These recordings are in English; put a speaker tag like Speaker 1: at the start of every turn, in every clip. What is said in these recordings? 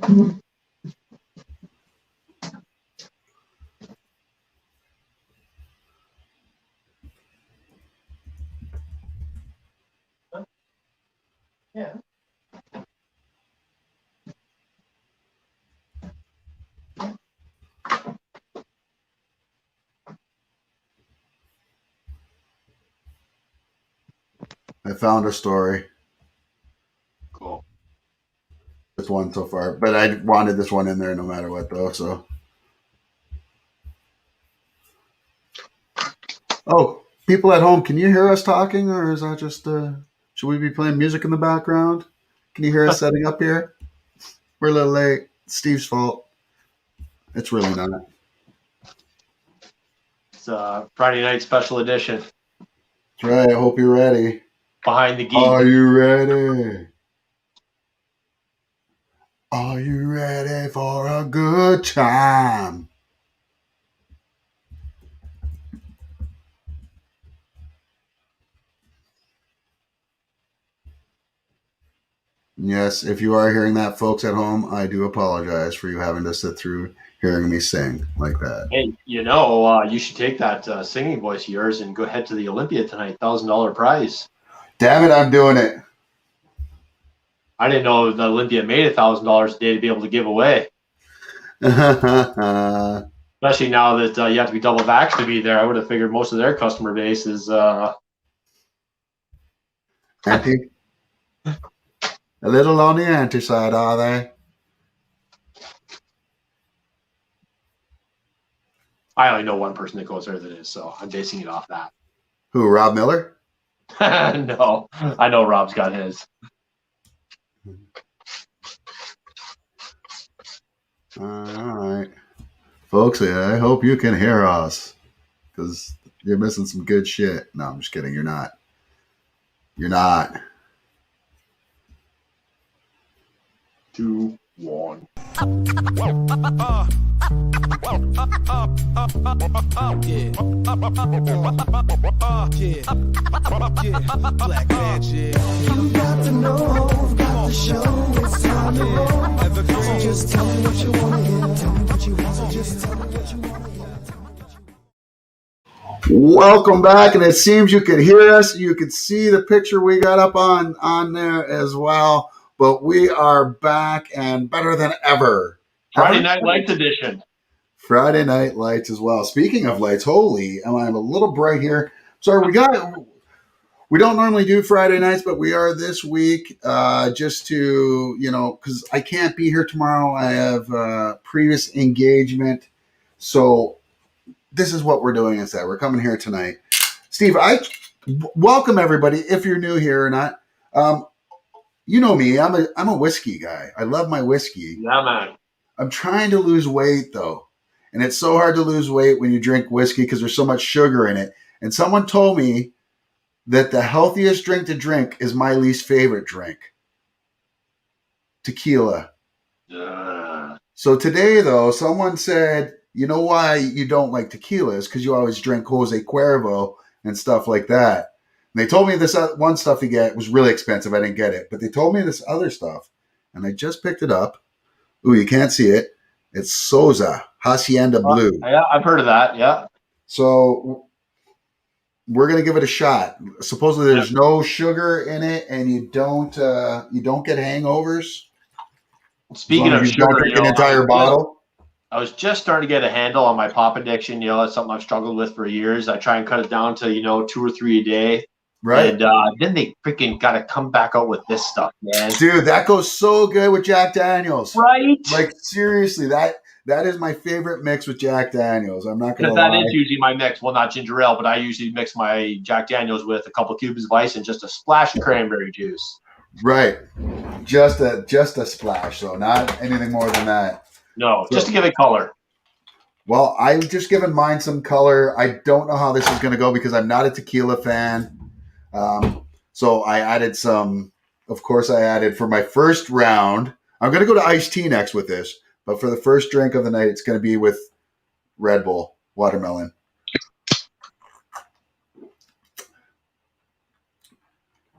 Speaker 1: Yeah.
Speaker 2: I found a story.
Speaker 1: Cool.
Speaker 2: This one so far, but I wanted this one in there no matter what, though. So, oh, people at home, can you hear us talking, or is that just should we be playing music in the background? Can you hear us setting up here? We're a little late. Steve's fault. It's really not.
Speaker 1: It's a Friday night special edition.
Speaker 2: That's right. I hope you're ready.
Speaker 1: Behind the Geek.
Speaker 2: Are you ready? Are you ready for a good time? Yes, if you are hearing that, folks at home, I do apologize for you having to sit through hearing me sing like that.
Speaker 1: Hey, you should take that singing voice of yours and go head to the Olympia tonight. $1,000 prize.
Speaker 2: Damn it, I'm doing it.
Speaker 1: I didn't know the Olympia made $1,000 a day to be able to give away. Especially now that you have to be double vaxxed to be there. I would have figured most of their customer base is
Speaker 2: anti. A little on the anti side, are they?
Speaker 1: I only know one person that goes there that is, so I'm basing it off that.
Speaker 2: Who, Rob Miller?
Speaker 1: No, I know Rob's got his.
Speaker 2: All right. Folks, I hope you can hear us because you're missing some good shit. No, I'm just kidding. You're not. You're not.
Speaker 1: 2, 1.
Speaker 3: Black magic. You got to know, got to show. It's time to roll. So just tell me what you want to hear. Tell me what you want. So just tell me what you want to hear.
Speaker 2: Welcome back, and it seems you could hear us. You could see the picture we got up on there as well. But we are back and better than ever.
Speaker 1: Friday Night Lights edition.
Speaker 2: Friday Night Lights as well. Speaking of lights, holy, I'm a little bright here. Sorry, we don't normally do Friday nights, but we are this week just to, because I can't be here tomorrow. I have a previous engagement. So this is what we're doing instead. We're coming here tonight. Steve, I welcome everybody if you're new here or not. You know me, I'm a whiskey guy. I love my whiskey.
Speaker 1: Yeah, man.
Speaker 2: I'm trying to lose weight, though. And it's so hard to lose weight when you drink whiskey because there's so much sugar in it. And someone told me that the healthiest drink to drink is my least favorite drink. Tequila. So today, though, someone said, you know why you don't like tequila is because you always drink Jose Cuervo and stuff like that. And they told me this one stuff you get was really expensive. I didn't get it. But they told me this other stuff. And I just picked it up. Ooh, you can't see it. It's Souza Hacienda Blue.
Speaker 1: Yeah, I've heard of that. Yeah.
Speaker 2: So we're gonna give it a shot. Supposedly there's no sugar in it, and you don't get hangovers.
Speaker 1: Speaking of sugar,
Speaker 2: don't drink an entire bottle.
Speaker 1: I was just starting to get a handle on my pop addiction. That's something I've struggled with for years. I try and cut it down to 2 or 3 a day.
Speaker 2: Right.
Speaker 1: And then they freaking got to come back out with this stuff, man.
Speaker 2: Dude, that goes so good with Jack Daniels.
Speaker 1: Right.
Speaker 2: Like, seriously, that is my favorite mix with Jack Daniels. I'm not going to lie.
Speaker 1: Because that is usually my mix. Well, not ginger ale, but I usually mix my Jack Daniels with a couple cubes of ice and just a splash of cranberry juice.
Speaker 2: Right. Just a splash, though. Not anything more than that.
Speaker 1: No, just to give it color.
Speaker 2: Well, I've just given mine some color. I don't know how this is going to go because I'm not a tequila fan. So I added some, of course I added for my first round. I'm going to go to iced tea next with this, but for the first drink of the night, it's going to be with Red Bull watermelon.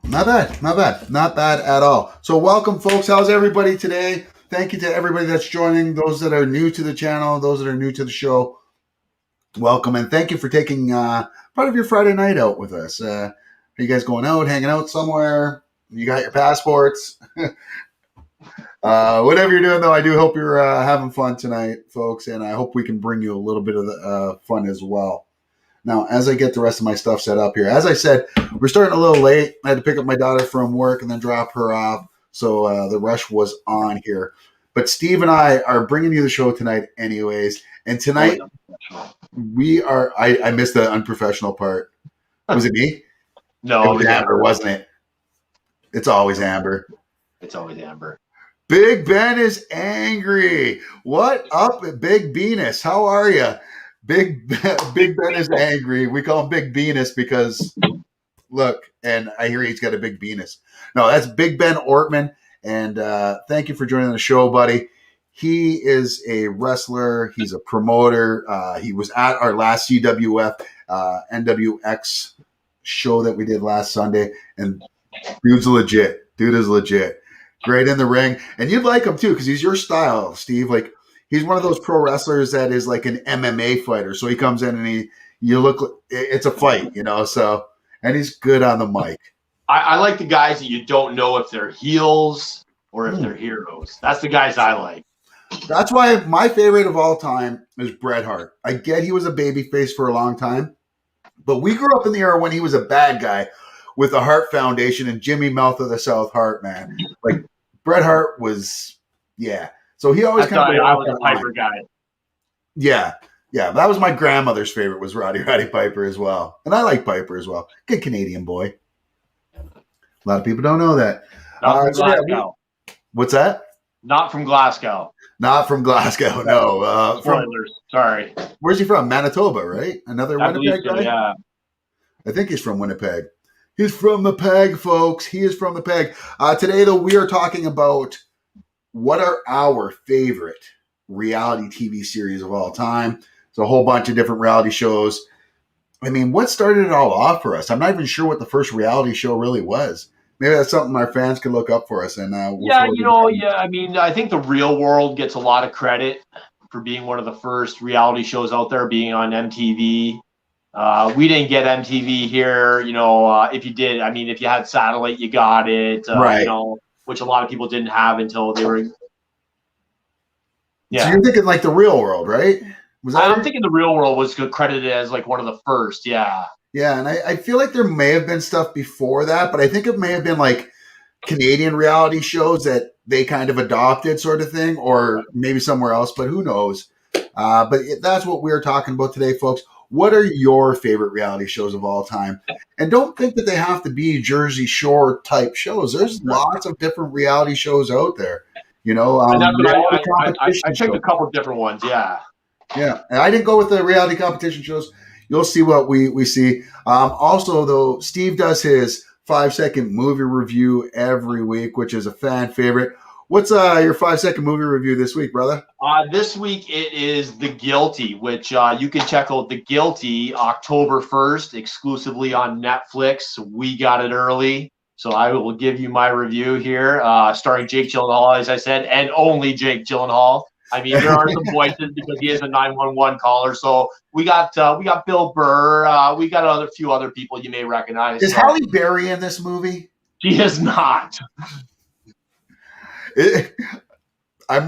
Speaker 2: Not bad at all. So welcome, folks. How's everybody today? Thank you to everybody that's joining, those that are new to the channel, those that are new to the show. Welcome, and thank you for taking part of your Friday night out with us. Are you guys going out, hanging out somewhere? You got your passports? Whatever you're doing, though, I do hope you're having fun tonight, folks, and I hope we can bring you a little bit of the, fun as well. Now, as I get the rest of my stuff set up here, as I said, we're starting a little late. I had to pick up my daughter from work and then drop her off, so the rush was on here. But Steve and I are bringing you the show tonight anyways, and tonight we are – I missed the unprofessional part. Was it me?
Speaker 1: No,
Speaker 2: it was Amber, wasn't it? It's always Amber.
Speaker 1: It's always Amber.
Speaker 2: Big Ben is angry. What up, Big Venus? How are you? Big Ben is angry. We call him Big Venus because, look, and I hear he's got a big Venus. No, that's Big Ben Ortman, and thank you for joining the show, buddy. He is a wrestler. He's a promoter. He was at our last CWF NWX show that we did last Sunday, and dude's legit. Dude is legit. Great in the ring. And you'd like him, too, because he's your style, Steve. Like, he's one of those pro wrestlers that is like an MMA fighter. So he comes in and it's a fight, you know. So, and he's good on the mic.
Speaker 1: I like the guys that you don't know if they're heels or if they're heroes. That's the guys I like.
Speaker 2: That's why my favorite of all time is Bret Hart. I get he was a babyface for a long time, but we grew up in the era when he was a bad guy with the Hart Foundation and Jimmy Mouth of the South Hart, man. Like, Bret Hart was, yeah. So he always kind of.
Speaker 1: I was a Piper guy.
Speaker 2: Yeah. Yeah. That was my grandmother's favorite, was Roddy Piper as well. And I like Piper as well. Good Canadian boy. A lot of people don't know that.
Speaker 1: Not from Glasgow.
Speaker 2: What's that?
Speaker 1: Not from Glasgow.
Speaker 2: Not from Glasgow, no.
Speaker 1: Spoilers. Sorry.
Speaker 2: Where's he from? Manitoba, right? Another Winnipeg guy?
Speaker 1: Yeah.
Speaker 2: I think he's from Winnipeg. He's from the Peg, folks. He is from the Peg. Today, though, we are talking about what are our favorite reality TV series of all time. There's a whole bunch of different reality shows. I mean, what started it all off for us? I'm not even sure what the first reality show really was. Maybe that's something our fans can look up for us. And
Speaker 1: I mean, I think The Real World gets a lot of credit for being one of the first reality shows out there, being on MTV. We didn't get MTV here, you know. If you did, I mean, if you had satellite, you got it,
Speaker 2: right.
Speaker 1: You know, which a lot of people didn't have until they were.
Speaker 2: Yeah. So you're thinking like The Real World, right?
Speaker 1: I'm thinking The Real World was credited as like one of the first. Yeah.
Speaker 2: Yeah, and I feel like there may have been stuff before that, but I think it may have been like Canadian reality shows that they kind of adopted, sort of thing, or maybe somewhere else, but who knows? But that's what we're talking about today, folks. What are your favorite reality shows of all time? And don't think that they have to be Jersey Shore type shows. There's lots of different reality shows out there. You know,
Speaker 1: I checked a couple of different ones. Yeah.
Speaker 2: Yeah. And I didn't go with the reality competition shows. You'll see what we see. Also, though, Steve does his 5-second movie review every week, which is a fan favorite. What's your 5-second movie review this week, brother?
Speaker 1: This week it is The Guilty, which you can check out The Guilty October 1st exclusively on Netflix. We got it early, so I will give you my review here, starring Jake Gyllenhaal, as I said, and only Jake Gyllenhaal. I mean, there are some voices because he is a 911 caller. So we got Bill Burr. We got a few other people you may recognize.
Speaker 2: Is Halle Berry in this movie?
Speaker 1: She is not.
Speaker 2: Okay. I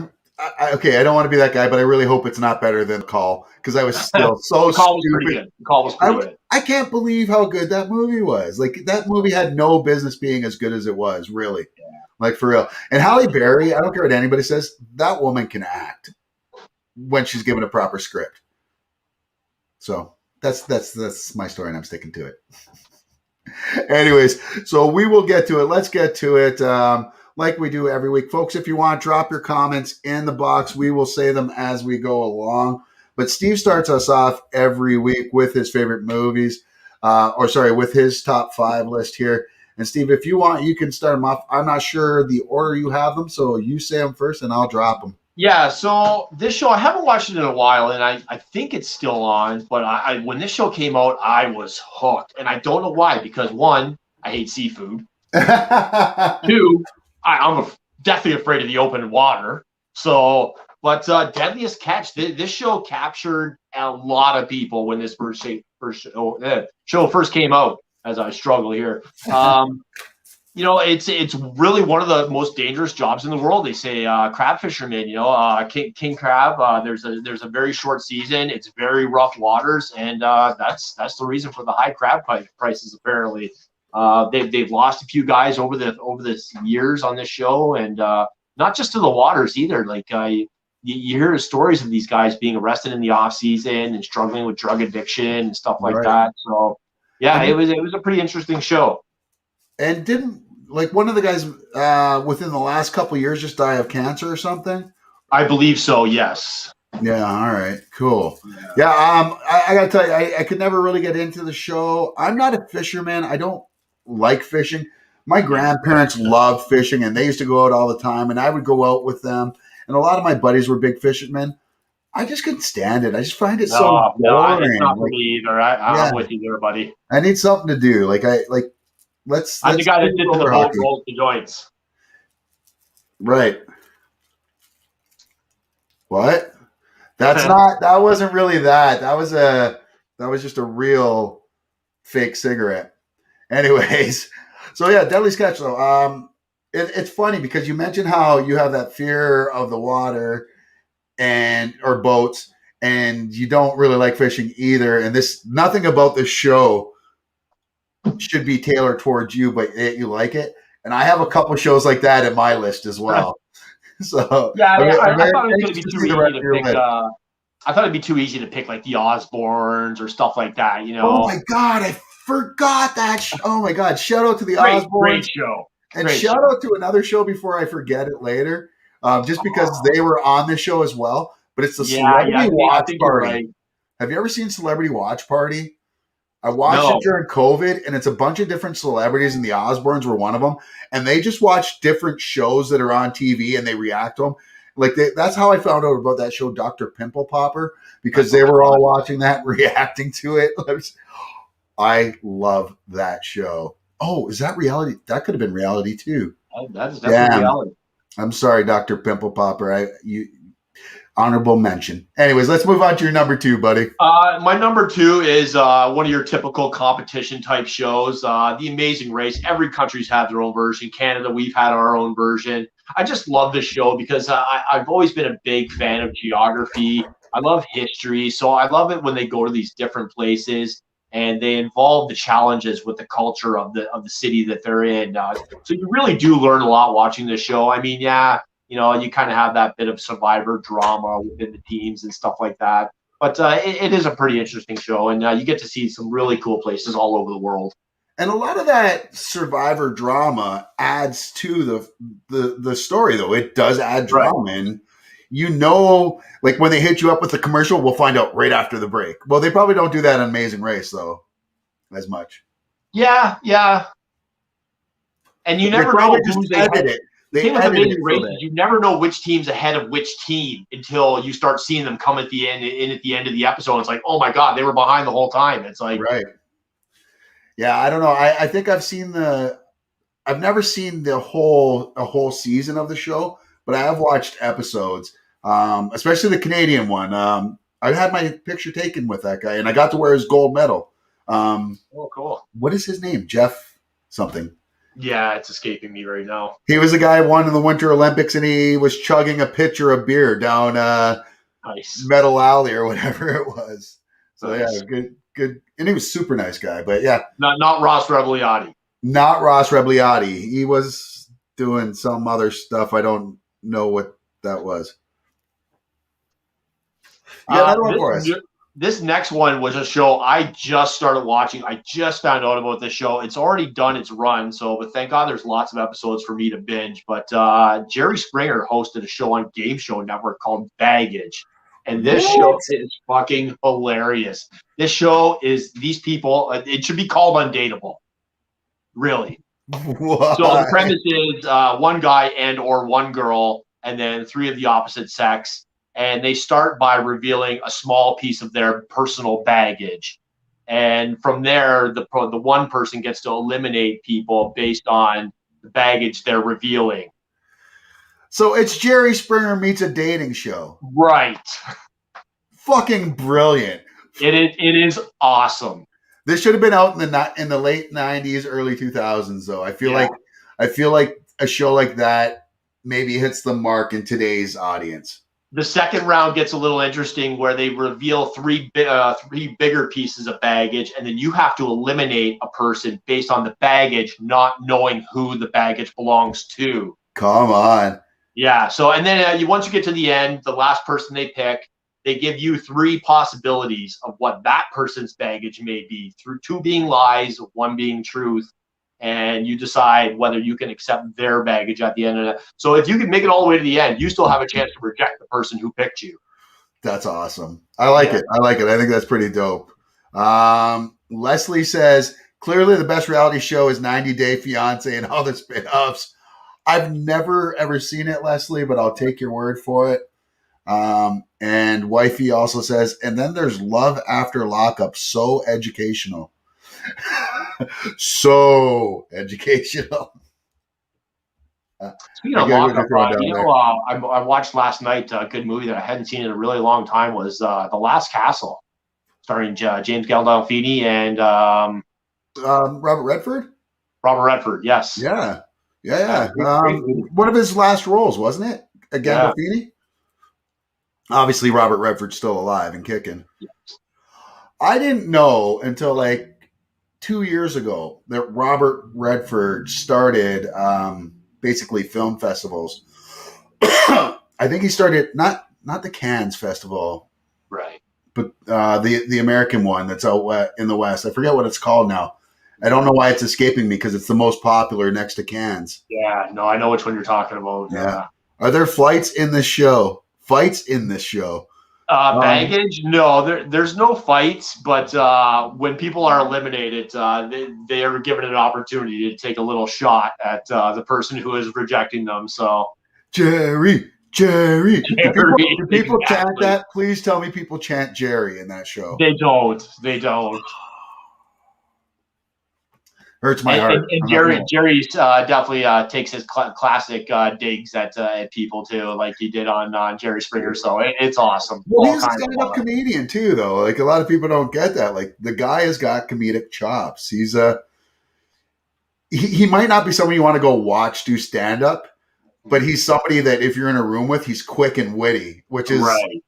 Speaker 2: don't want to be that guy, but I really hope it's not better than Call, because I was still so
Speaker 1: the call
Speaker 2: stupid.
Speaker 1: Was pretty good. The Call was pretty good.
Speaker 2: I can't believe how good that movie was. Like, that movie had no business being as good as it was, really. Yeah. Like, for real. And Halle Berry, I don't care what anybody says, that woman can act when she's given a proper script. So that's my story, and I'm sticking to it. Anyways, so we will get to it. Let's get to it. Like we do every week. Folks, if you want, drop your comments in the box. We will say them as we go along. But Steve starts us off every week with his favorite movies, with his top 5 list here. And Steve, if you want, you can start them off. I'm not sure the order you have them, so you say them first, and I'll drop them.
Speaker 1: Yeah, so this show, I haven't watched it in a while, and I think it's still on. But when this show came out, I was hooked. And I don't know why, because 1, I hate seafood. 2, I'm definitely afraid of the open water. So, but Deadliest Catch, this show captured a lot of people when this show first came out. As I struggle here, it's really one of the most dangerous jobs in the world. They say crab fishermen, king crab. There's a very short season. It's very rough waters, and that's the reason for the high crab prices. Apparently, they've lost a few guys over the years on this show, and not just to the waters either. Like you hear stories of these guys being arrested in the off season and struggling with drug addiction and stuff like that. So yeah, it was a pretty interesting show.
Speaker 2: And didn't like one of the guys within the last couple of years just die of cancer or something?
Speaker 1: I believe so. Yes.
Speaker 2: Yeah. All right. Cool. Yeah. I gotta tell you, I could never really get into the show. I'm not a fisherman. I don't like fishing. My grandparents loved fishing, and they used to go out all the time, and I would go out with them. And a lot of my buddies were big fishermen. I just couldn't stand it. I just find it so boring.
Speaker 1: No, it's not for me either. I'm with you there, buddy.
Speaker 2: I need something to do.
Speaker 1: I'm the guy that sits in the boat, rolls the joints.
Speaker 2: Right. What? That wasn't really that. That was just a real fake cigarette. Anyways, so yeah, Deadliest Catch though. It's funny because you mentioned how you have that fear of the water or boats, and you don't really like fishing either. And nothing about this show should be tailored towards you, but you like it. And I have a couple shows like that in my list as well. So
Speaker 1: yeah, I thought it was going to be too easy to pick. I thought it'd be too easy to pick like the Osbournes or stuff like that.
Speaker 2: Oh my god, I forgot that. Oh my god, shout out to the Osbournes.
Speaker 1: Great show.
Speaker 2: And shout out to another show before I forget it later, just because they were on this show as well. But it's the Celebrity Watch Party. Right. Have you ever seen Celebrity Watch Party? I watched it during COVID, and it's a bunch of different celebrities, and the Osbournes were one of them. And they just watch different shows that are on TV, and they react to them. That's how I found out about that show, Dr. Pimple Popper, because they were all watching that, reacting to it. I love that show. Oh, is that reality? That could have been reality too.
Speaker 1: That's definitely reality.
Speaker 2: I'm sorry, Dr. Pimple Popper. Honorable mention. Anyways, let's move on to your number 2, buddy.
Speaker 1: My number 2 is one of your typical competition type shows, The Amazing Race. Every country's had their own version. Canada, we've had our own version. I just love this show because I've always been a big fan of geography. I love history, so I love it when they go to these different places and they involve the challenges with the culture of the city that they're in. So you really do learn a lot watching this show. I mean, you kind of have that bit of survivor drama within the teams and stuff like that. But it is a pretty interesting show, and you get to see some really cool places all over the world.
Speaker 2: And a lot of that survivor drama adds to the story, though. It does add drama. Right. And when they hit you up with the commercial, we'll find out right after the break. Well, they probably don't do that on Amazing Race, though, as much.
Speaker 1: Yeah. And you never know who's they edit it. The thing with Amazing Race is you never know which team's ahead of which team until you start seeing them come at the end of the episode. It's like, oh my God, they were behind the whole time. It's like,
Speaker 2: right. Yeah, I don't know. I think I've never seen a whole season of the show, but I have watched episodes, especially the Canadian one. I had my picture taken with that guy, and I got to wear his gold medal.
Speaker 1: Oh, cool.
Speaker 2: What is his name? Jeff something.
Speaker 1: Yeah, it's escaping me right now.
Speaker 2: He was the guy who won in the Winter Olympics, and he was chugging a pitcher of beer down
Speaker 1: nice.
Speaker 2: Metal Alley or whatever it was. So
Speaker 1: nice.
Speaker 2: Yeah, good. And he was a super nice guy, but yeah.
Speaker 1: Not Ross Rebliati.
Speaker 2: Not Ross Rebliati. He was doing some other stuff. I don't know what that was. Yeah, another one for us.
Speaker 1: This next one was a show I just started watching. I just found out about this show. It's already done its run, but thank God there's lots of episodes for me to binge. But Jerry Springer hosted a show on Game Show Network called Baggage. And this show is fucking hilarious. This show is these people. It should be called Undateable. Really.
Speaker 2: Why?
Speaker 1: So the premise is one guy and or one girl, and then 3 of the opposite sex. And they start by revealing a small piece of their personal baggage. And from there, the one person gets to eliminate people based on the baggage they're revealing.
Speaker 2: So it's Jerry Springer meets a dating show.
Speaker 1: Right.
Speaker 2: Fucking brilliant.
Speaker 1: It is awesome.
Speaker 2: This should have been out in the late 90s, early 2000s, though. I feel like a show like that maybe hits the mark in today's audience.
Speaker 1: The second round gets a little interesting where they reveal three bigger pieces of baggage, and then you have to eliminate a person based on the baggage, not knowing who the baggage belongs to.
Speaker 2: Come on.
Speaker 1: Yeah. So, and then once you get to the end, the last person they pick, they give you three possibilities of what that person's baggage may be, through two being lies, one being truth, and you decide whether you can accept their baggage at the end of it. So if you can make it all the way to the end, you still have a chance to reject the person who picked you.
Speaker 2: That's awesome. I like it. I think that's pretty dope. Leslie says, clearly the best reality show is 90 Day Fiance and all the spin-offs. I've never, ever seen it, Leslie, but I'll take your word for it. And Wifey also says, and then there's Love After Lockup. So educational. So educational.
Speaker 1: Speaking of lockup, I watched last night a good movie that I hadn't seen in a really long time was The Last Castle, starring James Gandolfini and
Speaker 2: Robert Redford.
Speaker 1: Robert Redford, yes.
Speaker 2: Yeah. One of his last roles, wasn't it? Gandolfini. Yeah. Obviously, Robert Redford's still alive and kicking. Yes. I didn't know until like 2 years ago that Robert Redford started basically film festivals. I think he started not the Cannes Festival,
Speaker 1: right?
Speaker 2: But the American one that's out in the West. I forget what it's called now. I don't know why it's escaping me because it's the most popular next to Cannes.
Speaker 1: Yeah, no, I know which one you're talking about.
Speaker 2: Yeah. Are there fights in this show?
Speaker 1: Baggage? No, there's no fights, but when people are eliminated, they are given an opportunity to take a little shot at the person who is rejecting them. So,
Speaker 2: Jerry. Do people chant that? Please tell me people chant Jerry in that show.
Speaker 1: They don't.
Speaker 2: Hurts my heart.
Speaker 1: And Jerry definitely takes his classic digs at people too, like he did on Jerry Springer. So it's awesome.
Speaker 2: Well, he's a stand-up comedian too, though. Like a lot of people don't get that. Like the guy has got comedic chops. He's he might not be somebody you want to go watch do stand-up, but he's somebody that if you're in a room with, he's quick and witty, which is
Speaker 1: right.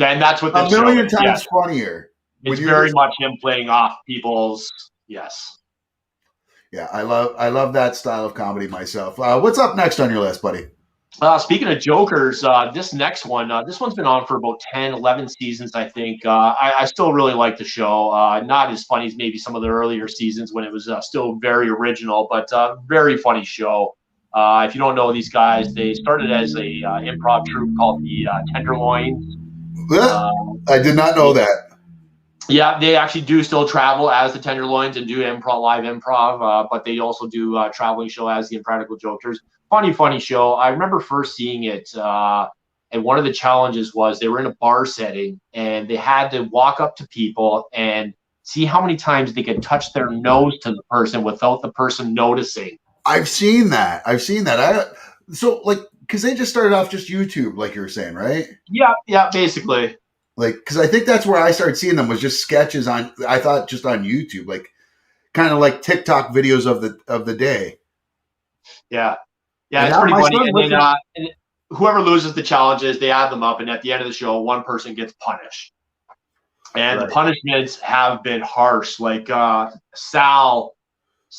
Speaker 1: And that's what this
Speaker 2: a million times funnier.
Speaker 1: It's very much him playing off people's yes.
Speaker 2: Yeah, I love that style of comedy myself. What's up next on your list, buddy?
Speaker 1: Speaking of jokers, this next one, this one's been on for about 10, 11 seasons, I think. I still really like the show. Not as funny as maybe some of the earlier seasons when it was still very original, but very funny show. If you don't know these guys, they started as a improv troupe called the Tenderloins.
Speaker 2: I did not know that.
Speaker 1: Yeah, they actually do still travel as the Tenderloins and do live improv, but they also do a traveling show as the Impractical Jokers. Funny show. I remember first seeing it, and one of the challenges was they were in a bar setting, and they had to walk up to people and see how many times they could touch their nose to the person without the person noticing.
Speaker 2: I've seen that. Because they just started off just YouTube, like you were saying, right?
Speaker 1: Yeah, basically.
Speaker 2: Like, because I think that's where I started seeing them was just sketches I thought just on YouTube, like kind of like TikTok videos of the day.
Speaker 1: Yeah, it's pretty funny. And then whoever loses the challenges, they add them up, and at the end of the show, one person gets punished. And the punishments have been harsh. Like Sal,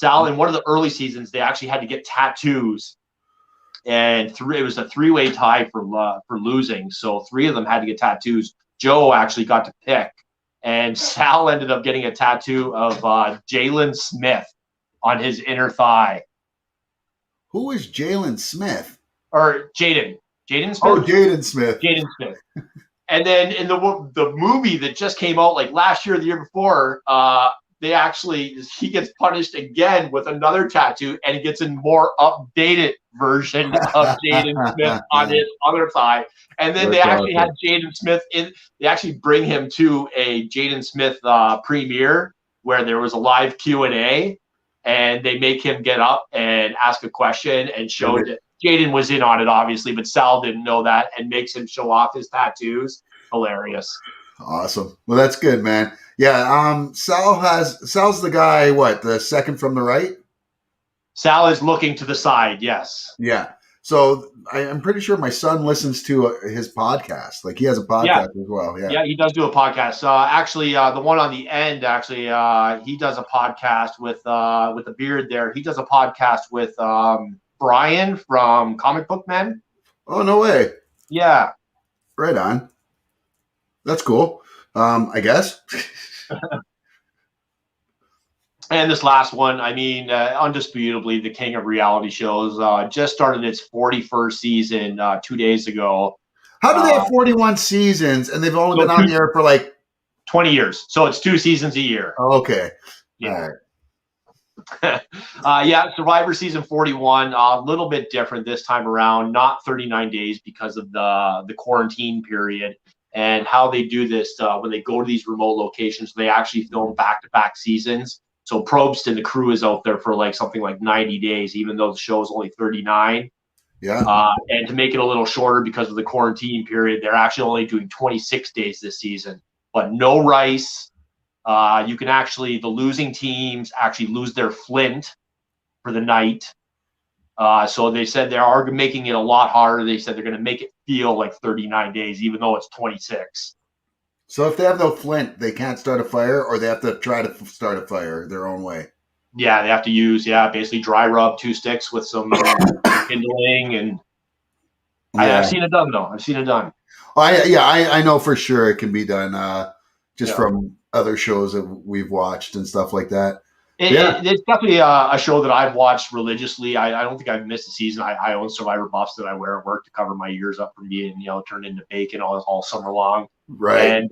Speaker 1: in one of the early seasons, they actually had to get tattoos, and it was a three-way tie for losing. So three of them had to get tattoos. Joe actually got to pick, and Sal ended up getting a tattoo of Jalen Smith on his inner thigh.
Speaker 2: Who is Jalen Smith?
Speaker 1: Or Jaden Smith?
Speaker 2: Oh, Jaden Smith.
Speaker 1: Jaden Smith. And then in the movie that just came out like last year or the year before, he gets punished again with another tattoo, and he gets a more updated version of Jaden Smith on his other thigh. And then they actually had Jaden Smith they actually bring him to a Jaden Smith premiere where there was a live Q&A, and they make him get up and ask a question and showed Jaden was in on it, obviously, but Sal didn't know that and makes him show off his tattoos. Hilarious.
Speaker 2: Awesome. Well, that's good, man. Yeah. Sal's the guy. What, the second from the right?
Speaker 1: Sal is looking to the side. Yes.
Speaker 2: Yeah. So I'm pretty sure my son listens to his podcast. Like he has a podcast as well. Yeah.
Speaker 1: Yeah, he does do a podcast. Actually, the one on the end, he does a podcast with the beard there. He does a podcast with Brian from Comic Book Men.
Speaker 2: Oh, no way.
Speaker 1: Yeah.
Speaker 2: Right on. That's cool. I guess.
Speaker 1: And this last one, I mean, undisputably, the king of reality shows just started its 41st season 2 days ago.
Speaker 2: How do they have 41 seasons and they've only been on the air for like
Speaker 1: 20 years? So it's 2 seasons a year.
Speaker 2: Oh, okay.
Speaker 1: Yeah. All right. Survivor season 41, a little bit different this time around, not 39 days because of the quarantine period. And how they do this when they go to these remote locations, they actually film back-to-back seasons. So Probst and the crew is out there for like something like 90 days, even though the show is only 39.
Speaker 2: Yeah.
Speaker 1: And to make it a little shorter because of the quarantine period, they're actually only doing 26 days this season, but no rice. You can actually, the losing teams actually lose their flint for the night. So they said they are making it a lot harder. They said they're going to make it feel like 39 days, even though it's 26.
Speaker 2: So if they have no flint, they can't start a fire, or they have to try to start a fire their own way.
Speaker 1: Yeah, they have to use basically dry rub 2 sticks with some kindling, and I've seen it done though. I've seen it done.
Speaker 2: I know for sure it can be done. From other shows that we've watched and stuff like that.
Speaker 1: It's definitely a show that I've watched religiously. I don't think I've missed a season. I own Survivor buffs that I wear at work to cover my ears up from being turned into bacon all summer long.
Speaker 2: Right.
Speaker 1: And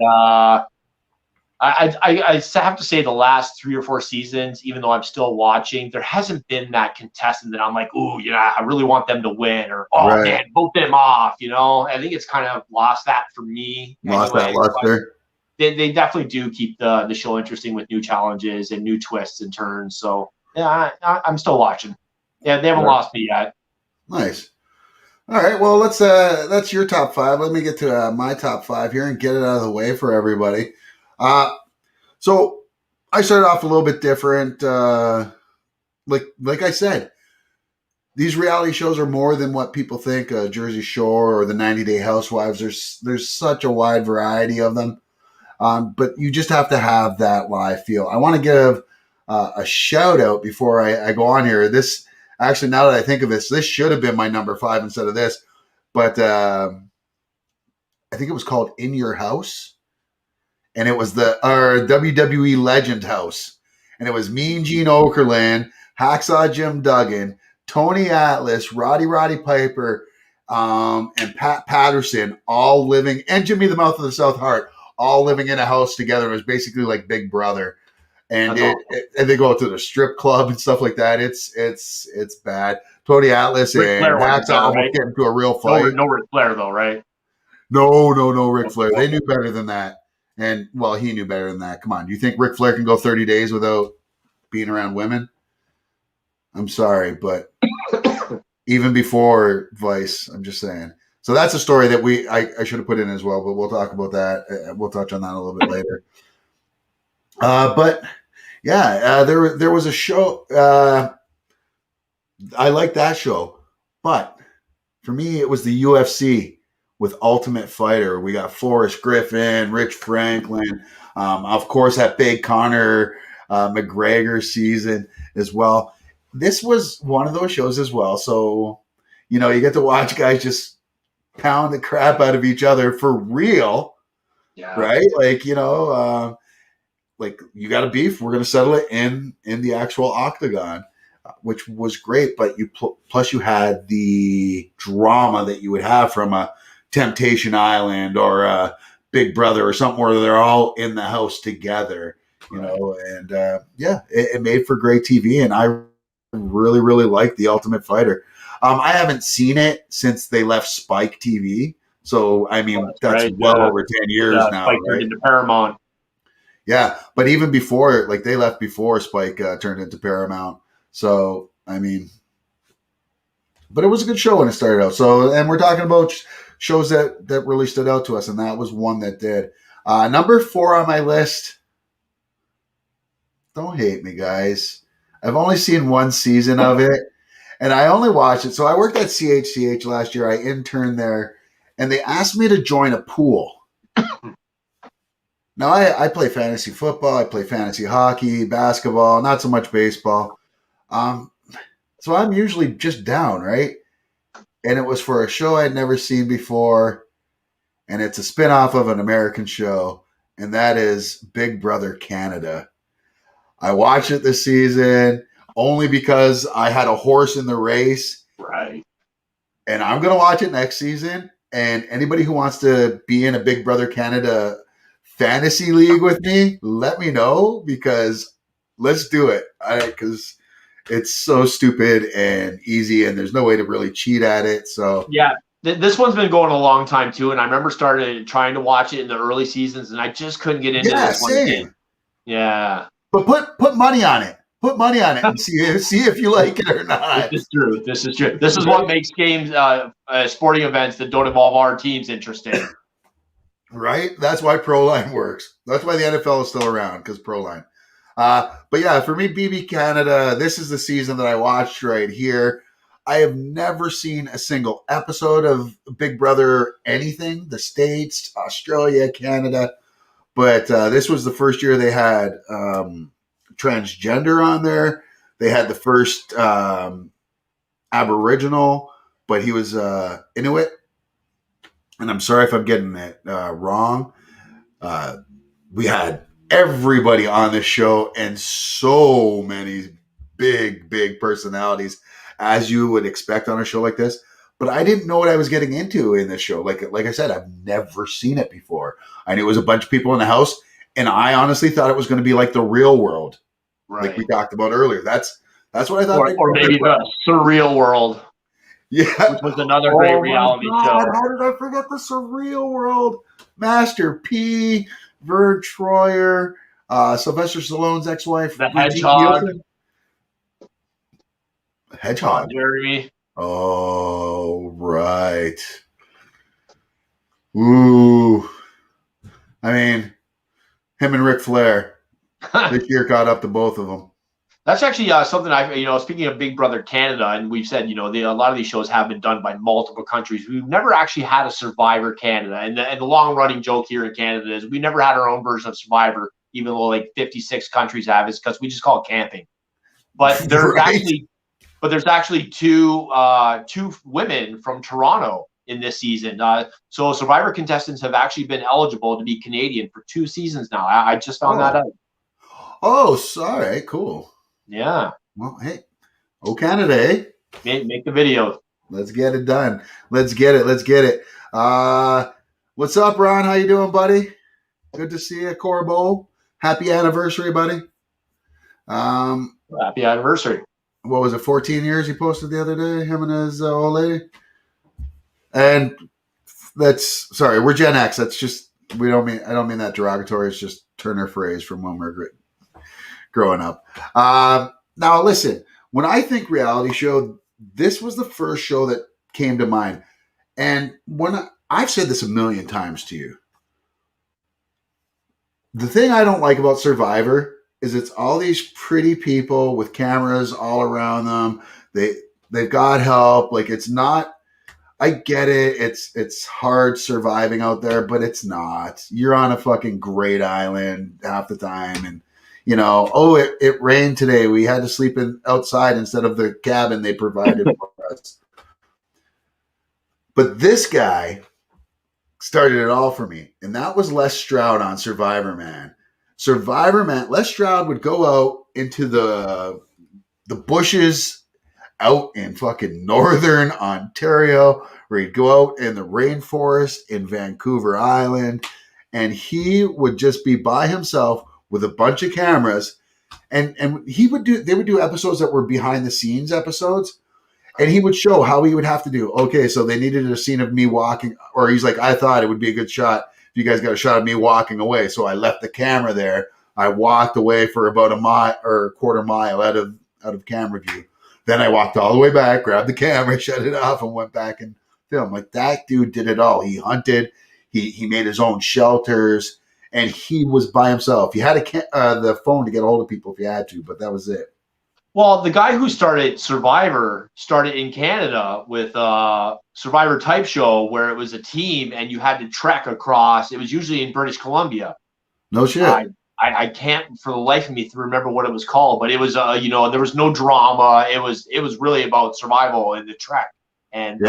Speaker 1: I have to say the last 3 or 4 seasons, even though I'm still watching, there hasn't been that contestant that I'm like, ooh, I really want them to win, or man, vote them off. I think it's kind of lost that for me.
Speaker 2: Lost that luster.
Speaker 1: They definitely do keep the show interesting with new challenges and new twists and turns. So yeah, I'm still watching. Yeah, they haven't lost me yet.
Speaker 2: Nice. All right, well, that's your top 5. Let me get to my top 5 here and get it out of the way for everybody. So I started off a little bit different. Like I said, these reality shows are more than what people think. Jersey Shore or the 90 Day Housewives. There's such a wide variety of them. But you just have to have that live feel. I want to give a shout out before I go on here. This actually, now that I think of this should have been my number 5 instead of this. But I think it was called In Your House. And it was our WWE Legend House. And it was Mean Gene Okerlund, Hacksaw Jim Duggan, Tony Atlas, Roddy Piper, and Pat Patterson all living, and Jimmy the Mouth of the South Heart, all living in a house together. It was basically like Big Brother. And and they go to the strip club and stuff like that. It's bad. Tony Atlas and Hacksaw almost get into a real fight.
Speaker 1: No Ric Flair though, right?
Speaker 2: No Ric Flair. They knew better than that. And, well, he knew better than that. Come on. Do you think Ric Flair can go 30 days without being around women? I'm sorry, but even before Vice, I'm just saying. So that's a story that I should have put in as well, but we'll talk about that. We'll touch on that a little bit later. But, yeah, there was a show. I like that show. But for me, it was the UFC. With Ultimate Fighter. We got Forrest Griffin, Rich Franklin, of course, that big Conor McGregor season as well. This was one of those shows as well. So, you get to watch guys just pound the crap out of each other for real. Yeah. Right? Like, like you got a beef, we're going to settle it in the actual octagon, which was great. But plus you had the drama that you would have from a Temptation Island or Big Brother or something where they're all in the house together, and it made for great TV. And I really, really like the Ultimate Fighter. I haven't seen it since they left Spike TV. So, I mean, that's right. Well over 10 years now.
Speaker 1: Spike turned into Paramount.
Speaker 2: Yeah. But even before, like they left before Spike turned into Paramount. So, I mean, But it was a good show when it started out. So, and we're talking about shows that really stood out to us, and that was one that did. Number 4 on my list. Don't hate me, guys. I've only seen one season of it, and I only watched it. So I worked at CHCH last year. I interned there, and they asked me to join a pool. Now, I play fantasy football. I play fantasy hockey, basketball, not so much baseball. So I'm usually just down, right? And it was for a show I'd never seen before, and it's a spinoff of an American show, and that is Big Brother Canada. I watched it this season only because I had a horse in the race.
Speaker 1: Right.
Speaker 2: And I'm going to watch it next season. And anybody who wants to be in a Big Brother Canada fantasy league with me, let me know, because let's do it. Because it's so stupid and easy, and there's no way to really cheat at it. So
Speaker 1: yeah, this one's been going a long time too. And I remember started trying to watch it in the early seasons, and I just couldn't get into this one again. Yeah.
Speaker 2: But put money on it. Put money on it and see if you like it or not.
Speaker 1: This is true. This is true. This is what makes games, sporting events that don't involve our teams interesting.
Speaker 2: Right? That's why ProLine works. That's why the NFL is still around, because ProLine. But yeah, for me, BB Canada, this is the season that I watched right here. I have never seen a single episode of Big Brother anything, the States, Australia, Canada. But this was the first year they had transgender on there. They had the first Aboriginal, but he was Inuit. And I'm sorry if I'm getting it wrong. We had everybody on this show and so many big personalities, as you would expect on a show like this. But I didn't know what I was getting into in this show. Like I said, I've never seen it before. I knew it was a bunch of people in the house, and I honestly thought it was going to be like the real world,
Speaker 1: Right.
Speaker 2: like we talked about earlier. That's what I thought.
Speaker 1: Or maybe the Surreal World.
Speaker 2: Yeah,
Speaker 1: which was another great reality show.
Speaker 2: How did I forget the Surreal World? Master P, Vern Troyer, Sylvester Stallone's ex-wife,
Speaker 1: the Hedgehog.
Speaker 2: Hedgehog.
Speaker 1: Jeremy.
Speaker 2: Oh, right. Ooh. I mean, him and Ric Flair this year caught up to both of them.
Speaker 1: That's actually something speaking of Big Brother Canada, and we've said, a lot of these shows have been done by multiple countries. We've never actually had a Survivor Canada. And the long-running joke here in Canada is we never had our own version of Survivor, even though like 56 countries have it, because we just call it camping. But there's actually two women from Toronto in this season. So Survivor contestants have actually been eligible to be Canadian for 2 seasons now. I just found that out.
Speaker 2: Oh, sorry. Cool.
Speaker 1: Yeah.
Speaker 2: Well, hey. Oh, Canada, eh?
Speaker 1: Make the video.
Speaker 2: Let's get it done. Let's get it. What's up, Ron? How you doing, buddy? Good to see you, Corbo. Happy anniversary, buddy.
Speaker 1: Happy anniversary.
Speaker 2: What was it, 14 years he posted the other day, him and his old lady? And sorry, we're Gen X. That's just, I don't mean that derogatory. It's just Turner phrase from when we're growing up. Now, listen, when I think reality show, this was the first show that came to mind. And I've said this a million times to you. The thing I don't like about Survivor is it's all these pretty people with cameras all around them. They've got help. Like, it's not, I get it. It's hard surviving out there, but it's not. You're on a fucking great island half the time. And, it rained today. We had to sleep outside instead of the cabin they provided for us. But this guy started it all for me. And that was Les Stroud on Survivor Man. Survivor Man, Les Stroud would go out into the bushes out in fucking northern Ontario, where he'd go out in the rainforest in Vancouver Island, and he would just be by himself with a bunch of cameras, and they would do episodes that were behind the scenes episodes, and he would show how he would have to do. Okay, so they needed a scene of me walking, or he's like, I thought it would be a good shot if you guys got a shot of me walking away, so I left the camera there. I walked away for about a mile or a quarter mile out of camera view. Then I walked all the way back, grabbed the camera, shut it off, and went back and filmed. Like, that dude did it all. He hunted. He made his own shelters, and he was by himself. You had the phone to get a hold of people if you had to, but that was it.
Speaker 1: Well, the guy who started Survivor started in Canada with a Survivor type show where it was a team and you had to trek across. It was usually in British Columbia.
Speaker 2: No shit.
Speaker 1: I can't for the life of me to remember what it was called, but it was there was no drama. It was really about survival and the trek. And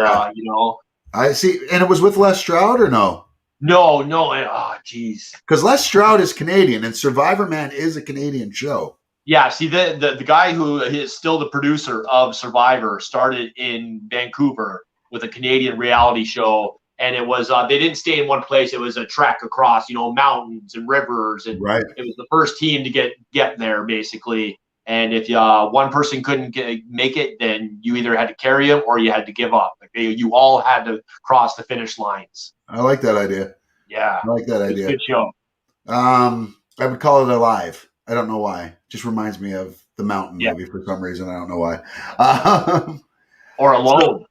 Speaker 2: I see. And it was with Les Stroud or no?
Speaker 1: No. Oh, geez.
Speaker 2: Because Les Stroud is Canadian, and Survivor Man is a Canadian show.
Speaker 1: Yeah, see, the guy who is still the producer of Survivor started in Vancouver with a Canadian reality show, and it was they didn't stay in one place. It was a trek across, mountains and rivers, and
Speaker 2: right.
Speaker 1: It was the first team to get there, basically. And if one person couldn't make it, then you either had to carry them or you had to give up. Like you all had to cross the finish lines.
Speaker 2: I like that idea.
Speaker 1: Yeah,
Speaker 2: I like that idea.
Speaker 1: Good show.
Speaker 2: I would call it Alive. I don't know why. Just reminds me of the Mountain movie for some reason. I don't know why.
Speaker 1: Or Alone.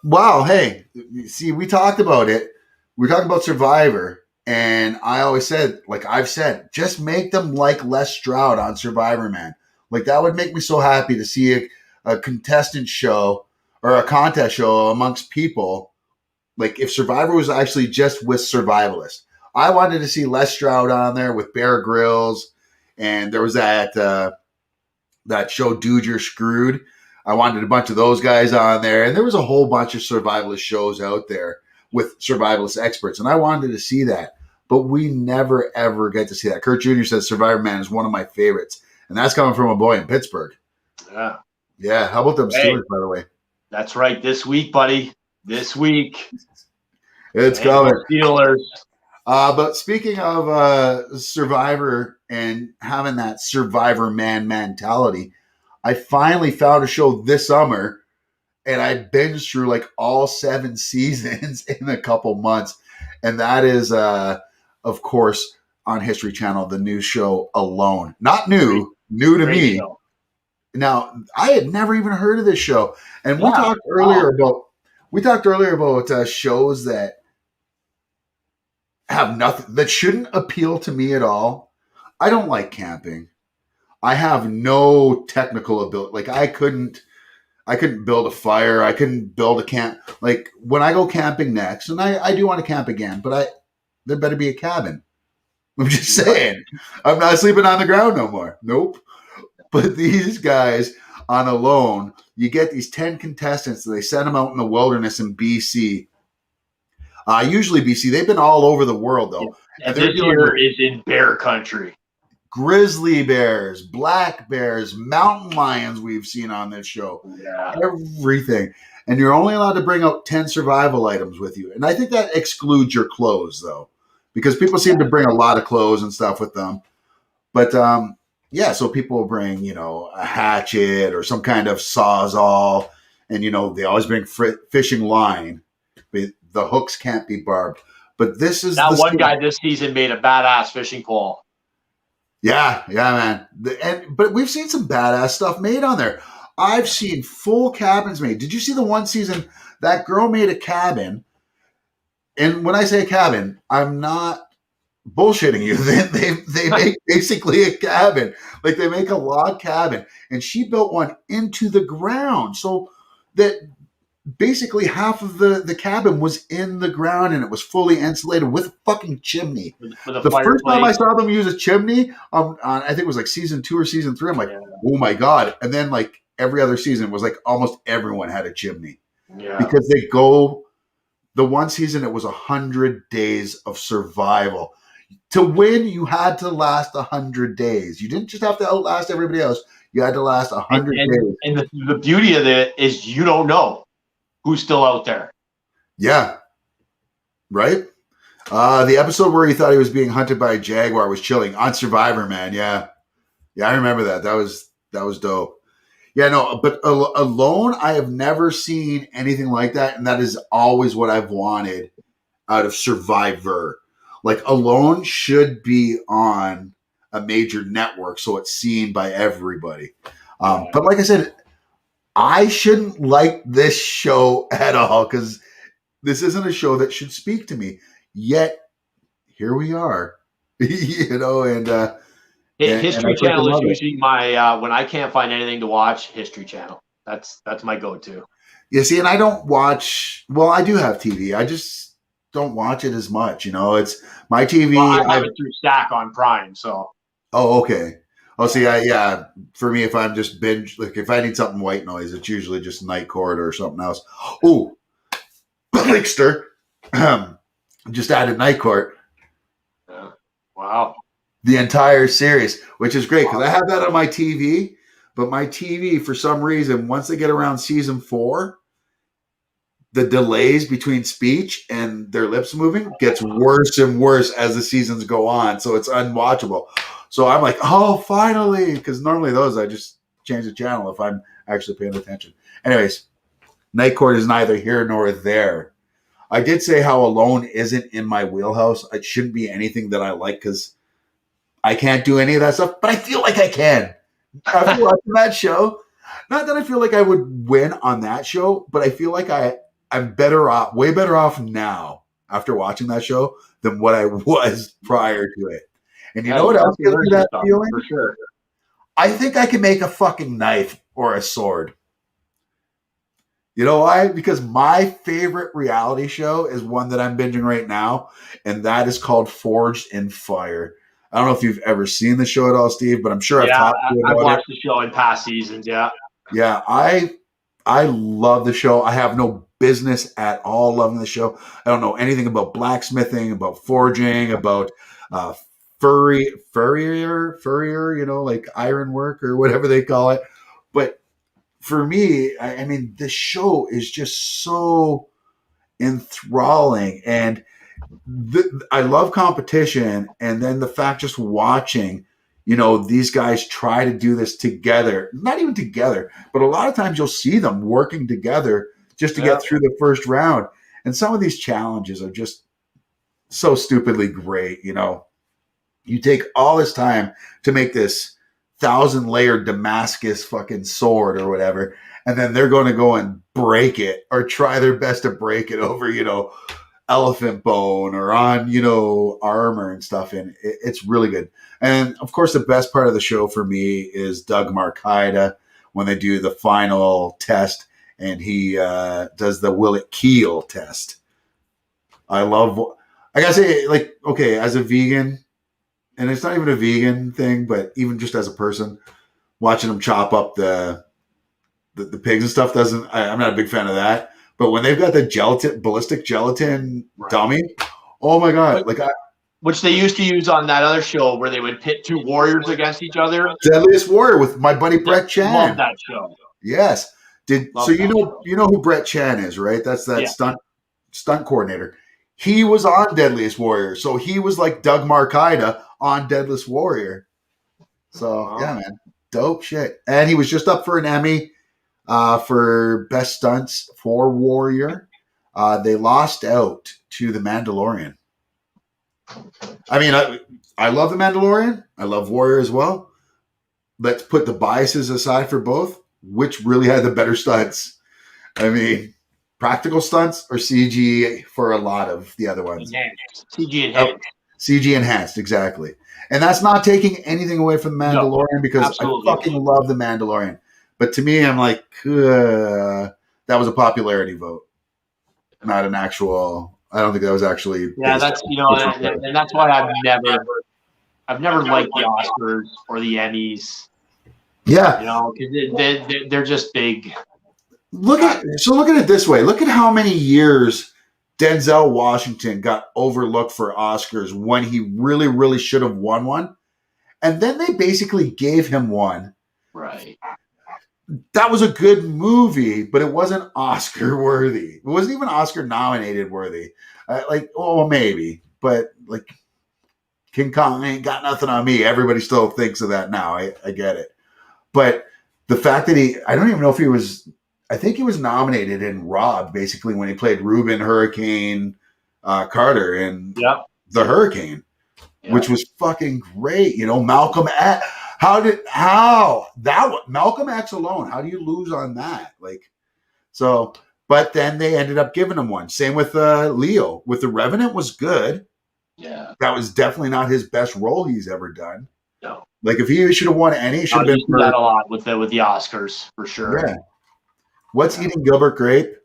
Speaker 2: Wow. Hey, see, we talked about it. We talked about Survivor. And I always said, like I've said, just make them like Les Stroud on Survivor, man. Like, that would make me so happy to see a contestant show or a contest show amongst people. Like, if Survivor was actually just with survivalists. I wanted to see Les Stroud on there with Bear Grylls. And there was that show, Dude, You're Screwed. I wanted a bunch of those guys on there. And there was a whole bunch of survivalist shows out there with survivalist experts. And I wanted to see that. But we never, ever get to see that. Kurt Jr. says Survivor Man is one of my favorites. And that's coming from a boy in Pittsburgh.
Speaker 1: Yeah.
Speaker 2: Yeah. How about them Steelers, by the way?
Speaker 1: That's right. This week, buddy. This week.
Speaker 2: It's coming.
Speaker 1: Steelers.
Speaker 2: But speaking of Survivor and having that Survivor Man mentality, I finally found a show this summer, and I binged through like all 7 seasons in a couple months. And that is, of course, on History Channel, the new show Alone. Not new to me. Show. Now, I had never even heard of this show. And we talked earlier about shows that have nothing, that shouldn't appeal to me at all. I don't like camping. I have no technical ability. Like, I couldn't build a fire. I couldn't build a camp. Like, when I go camping next, and I do want to camp again, but there better be a cabin. I'm just saying. I'm not sleeping on the ground no more. Nope. But these guys on Alone, you get these 10 contestants. They send them out in the wilderness in BC. Usually BC. They've been all over the world, though.
Speaker 1: Yeah. And this year is in bear country.
Speaker 2: Grizzly bears, black bears, mountain lions we've seen on this show.
Speaker 1: Yeah.
Speaker 2: Everything. And you're only allowed to bring out 10 survival items with you. And I think that excludes your clothes, though, because people seem to bring a lot of clothes and stuff with them. But, so people will bring, a hatchet or some kind of sawzall. And, they always bring fishing line. The hooks can't be barbed. But this is
Speaker 1: that one guy this season made a badass fishing pole.
Speaker 2: Yeah, man. But we've seen some badass stuff made on there. I've seen full cabins made. Did you see the one season that girl made a cabin? And when I say a cabin, I'm not bullshitting you. They make basically a cabin. Like, they make a log cabin. And she built one into the ground. So that basically half of the cabin was in the ground, and it was fully insulated with a fucking chimney. The first time I saw them use a chimney on I think it was like season 2 or season 3, I'm like, oh my God. And then like every other season was like almost everyone had a chimney. Yeah. Because the one season, it was 100 days of survival. To win, you had to last 100 days. You didn't just have to outlast everybody else. You had to last 100 days.
Speaker 1: And the beauty of it is you don't know who's still out there. Yeah.
Speaker 2: Right? The episode where he thought he was being hunted by a jaguar was chilling on Survivor, man. Yeah. Yeah, I remember that. That was dope. Yeah, no, but Alone, I have never seen anything like that. And that is always what I've wanted out of Survivor. Like, Alone should be on a major network so it's seen by everybody. But like I said, I shouldn't like this show at all because this isn't a show that should speak to me. Yet here we are, you know, and
Speaker 1: History
Speaker 2: I freaking
Speaker 1: Channel is
Speaker 2: love it.
Speaker 1: usually my when I can't find anything to watch. History Channel. That's my go-to.
Speaker 2: You see, and I don't watch. Well, I do have TV. I just don't watch it as much. You know, it's my TV.
Speaker 1: Well, I have it through Stack on Prime, so.
Speaker 2: Oh, okay. Oh, see, yeah. For me, if I'm just binge, like if I need something white noise, it's usually just Night Court or something else. Oh, Lickster, just added Night Court.
Speaker 1: Yeah. Wow.
Speaker 2: The entire series, which is great because I have that on my TV. But my TV, for some reason, once they get around season 4, the delays between speech and their lips moving gets worse and worse as the seasons go on. So it's unwatchable. So I'm like, oh, finally. Because normally those, I just change the channel if I'm actually paying attention. Anyways, Night Court is neither here nor there. I did say how Alone isn't in my wheelhouse. It shouldn't be anything that I like because I can't do any of that stuff. But I feel like I can. After watching that show, not that I feel like I would win on that show, but I feel like I'm better off, way better off now after watching that show than what I was prior to it. And you know what else gives me that feeling?
Speaker 1: For sure.
Speaker 2: I think I can make a fucking knife or a sword. You know why? Because my favorite reality show is one that I'm binging right now, and that is called Forged in Fire. I don't know if you've ever seen the show at all, Steve, but I'm sure I've talked to you about it.
Speaker 1: I've watched the show in past seasons, yeah.
Speaker 2: Yeah, I love the show. I have no business at all loving the show. I don't know anything about blacksmithing, about forging, about furrier, you know, like iron work or whatever they call it. But for me, I mean, the show is just so enthralling, and I love competition, and then the fact just watching, you know, these guys try to do this together, not even together, but a lot of times you'll see them working together just to get through the first round. And some of these challenges are just so stupidly great. You know, you take all this time to make this 1,000-layered Damascus fucking sword or whatever, and then they're going to go and break it or try their best to break it over, you know, elephant bone or on, you know, armor and stuff. And it's really good. And of course, the best part of the show for me is Doug Marcaida when they do the final test and he does the will it keel test. I gotta say, like, okay, as a vegan, and it's not even a vegan thing, but even just as a person, watching them chop up the pigs and stuff I'm not a big fan of that. But when they've got the ballistic gelatin dummy, oh my God.
Speaker 1: Which they used to use on that other show where they would pit two warriors against each other.
Speaker 2: Deadliest Warrior with my buddy Brett Chan.
Speaker 1: Love that show.
Speaker 2: Yes. You know who Brett Chan is, right? That's that stunt coordinator. He was on Deadliest Warrior. So he was like Doug Marcaida on Deadliest Warrior. So yeah, man. Dope shit. And he was just up for an Emmy. For best stunts for Warrior. They lost out to The Mandalorian. I mean, I love The Mandalorian. I love Warrior as well. Let's put the biases aside for both. Which really had the better stunts? I mean, practical stunts or CG for a lot of the other ones?
Speaker 1: Enhanced. CG enhanced.
Speaker 2: CG enhanced, exactly. And that's not taking anything away from The Mandalorian because absolutely. I fucking love The Mandalorian. But to me, I'm like, that was a popularity vote, not an actual. I don't think that was actually.
Speaker 1: Yeah, that's and that's why I've never liked the Oscars or the Emmys.
Speaker 2: Yeah,
Speaker 1: you know, because they're just big.
Speaker 2: Look at it this way. Look at how many years Denzel Washington got overlooked for Oscars when he really, really should have won one, and then they basically gave him one.
Speaker 1: Right.
Speaker 2: That was a good movie, but it wasn't Oscar worthy. It wasn't even Oscar nominated worthy. Maybe, but like King Kong ain't got nothing on me. Everybody still thinks of that now. I get it. But the fact that I don't even know if he was, I think he was nominated in Rob, basically, when he played Reuben Hurricane Carter in The Hurricane, which was fucking great. You know, Malcolm X. Malcolm X alone? How do you lose on that? But then they ended up giving him one. Same with Leo. With The Revenant was good.
Speaker 1: Yeah.
Speaker 2: That was definitely not his best role he's ever done.
Speaker 1: No.
Speaker 2: Like if he should have won any, it should have been
Speaker 1: for that a lot with the Oscars for sure.
Speaker 2: Yeah. What's Eating Gilbert Grape?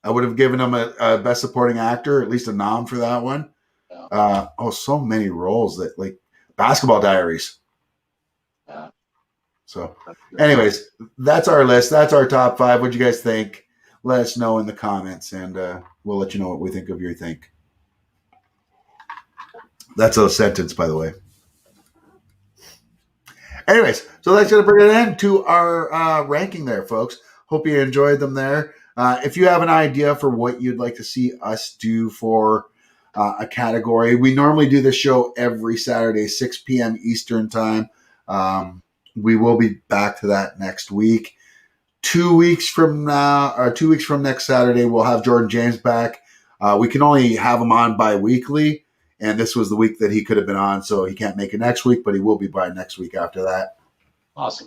Speaker 2: I would have given him a Best Supporting Actor, at least a nom for that one. Yeah. So many roles that like Basketball Diaries.
Speaker 1: Yeah.
Speaker 2: So, anyways, that's our list. That's our top 5. What'd you guys think? Let us know in the comments, and we'll let you know what we think of your think. That's a sentence, by the way. Anyways, so that's going to bring it in to our ranking there, folks. Hope you enjoyed them there. If you have an idea for what you'd like to see us do for a category, we normally do this show every Saturday, 6 p.m. Eastern time. We will be back to that next week. 2 weeks from now, or 2 weeks from next Saturday, we'll have Jordan James back. We can only have him on bi-weekly, and this was the week that he could have been on, so he can't make it next week, but he will be by next week after that.
Speaker 1: Awesome.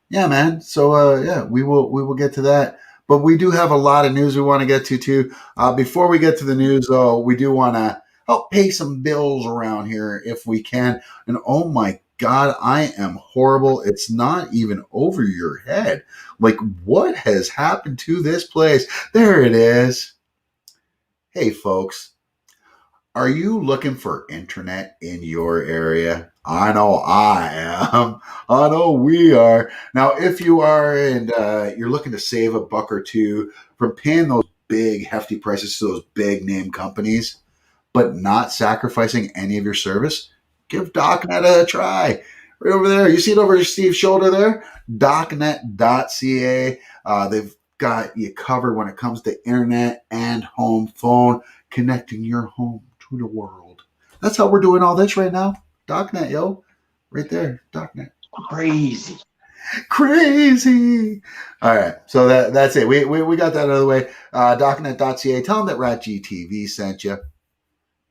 Speaker 2: Yeah, man. So, we will get to that. But we do have a lot of news we want to get to, too. Before we get to the news, though, we do want to help pay some bills around here if we can. And, oh, my God, I am horrible. It's not even over your head. Like, what has happened to this place? There it is. Hey, folks. Are you looking for internet in your area? I know I am. I know we are. Now, if you are and you're looking to save $1 or $2 from paying those big, hefty prices to those big name companies, but not sacrificing any of your service, give DocNet a try. Right over there. You see it over Steve's shoulder there? DocNet.ca. They've got you covered when it comes to internet and home phone, connecting your home to the world. That's how we're doing all this right now. DocNet, yo. Right there. DocNet. Crazy. All right. So that's it. We got that out of the way. DocNet.ca. Tell them that RatG TV sent you.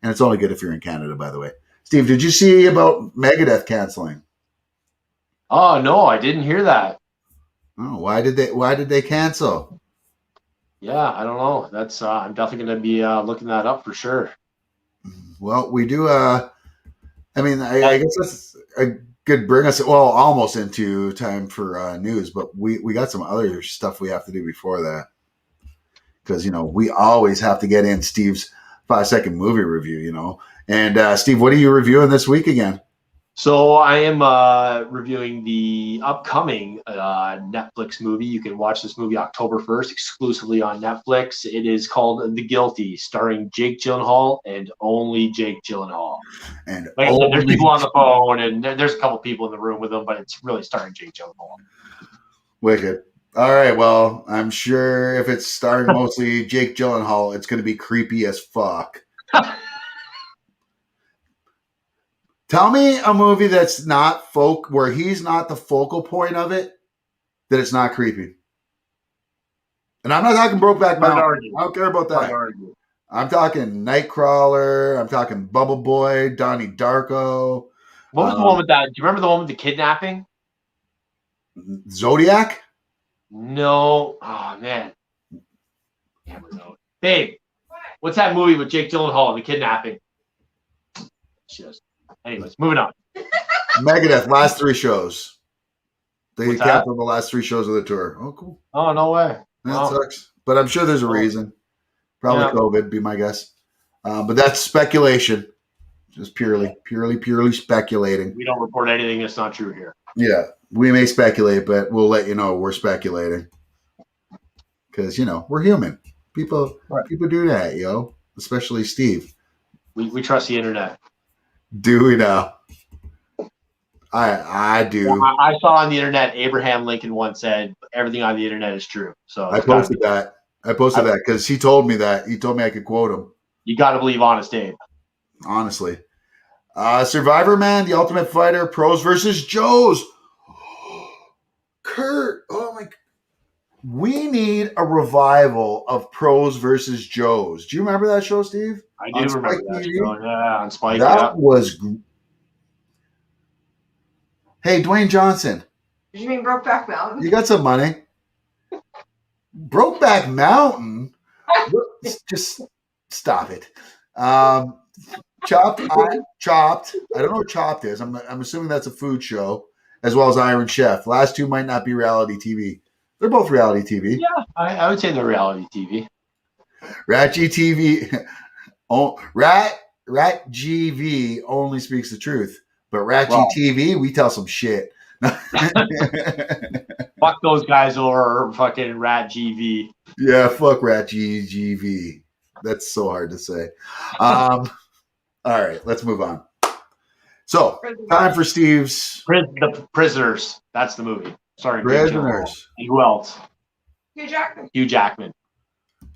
Speaker 2: And it's only good if you're in Canada, by the way. Steve, did you see about Megadeth canceling?
Speaker 1: Oh, no, I didn't hear that.
Speaker 2: Oh, why did they cancel?
Speaker 1: Yeah, I don't know. That's I'm definitely going to be looking that up for sure.
Speaker 2: Well, we do. I guess that's could bring us almost into time for news, but we got some other stuff we have to do before that because we always have to get in Steve's 5-second movie review. And Steve, what are you reviewing this week again?
Speaker 1: So I am reviewing the upcoming Netflix movie. You can watch this movie October 1st exclusively on Netflix. It is called The Guilty, starring Jake Gyllenhaal and only Jake Gyllenhaal. And like I said, there's people on the phone, and there's a couple people in the room with them, but it's really starring Jake Gyllenhaal.
Speaker 2: Wicked. All right, well, I'm sure if it's starring mostly Jake Gyllenhaal, it's going to be creepy as fuck. Tell me a movie that's not where he's not the focal point of it, that it's not creepy. And I'm not talking Brokeback Mountain. I don't care about that. I'm talking Nightcrawler. I'm talking Bubble Boy, Donnie Darko.
Speaker 1: What was the one with that? Do you remember the one with the kidnapping?
Speaker 2: Zodiac? No.
Speaker 1: Oh, man. Babe, what's that movie with Jake Gyllenhaal and the kidnapping? Anyways, moving on.
Speaker 2: Megadeth, last 3 shows. They canceled the last 3 shows of the tour. Oh, cool.
Speaker 1: Oh, no way.
Speaker 2: That sucks. But I'm sure there's a reason. Probably COVID, be my guess. But that's speculation. Just purely speculating.
Speaker 1: We don't report anything that's not true here.
Speaker 2: Yeah, we may speculate, but we'll let you know we're speculating. Because, we're human. People do that, yo. Especially Steve.
Speaker 1: We trust the internet.
Speaker 2: Do we now? I do.
Speaker 1: Well, I saw on the internet Abraham Lincoln once said everything on the internet is true. So
Speaker 2: I posted that because he told me that. He told me I could quote him.
Speaker 1: You got to believe Honest Abe.
Speaker 2: Honestly. Survivor Man, The Ultimate Fighter, Pros versus Joes. Kurt, oh my. We need a revival of Pros versus Joes. Do you remember that show, Steve?
Speaker 1: I do remember that show. Yeah, on Spike.
Speaker 2: That was Hey, Dwayne Johnson.
Speaker 4: Did you mean Brokeback Mountain?
Speaker 2: You got some money. Brokeback Mountain? Just stop it. Chopped. I don't know what Chopped is. I'm assuming that's a food show, as well as Iron Chef. The last two might not be reality TV. They're both reality TV.
Speaker 1: Yeah, I would say they're reality TV.
Speaker 2: RatG TV. RatGV only speaks the truth. But RatG TV, we tell some shit.
Speaker 1: Fuck those guys over fucking RatGV.
Speaker 2: Yeah, fuck RatGV. That's so hard to say. All right, let's move on. So, time for Steve's
Speaker 1: The Prisoners. That's the movie. Sorry,
Speaker 2: Prisoners.
Speaker 1: Who else?
Speaker 4: Hugh Jackman.
Speaker 1: Hugh Jackman.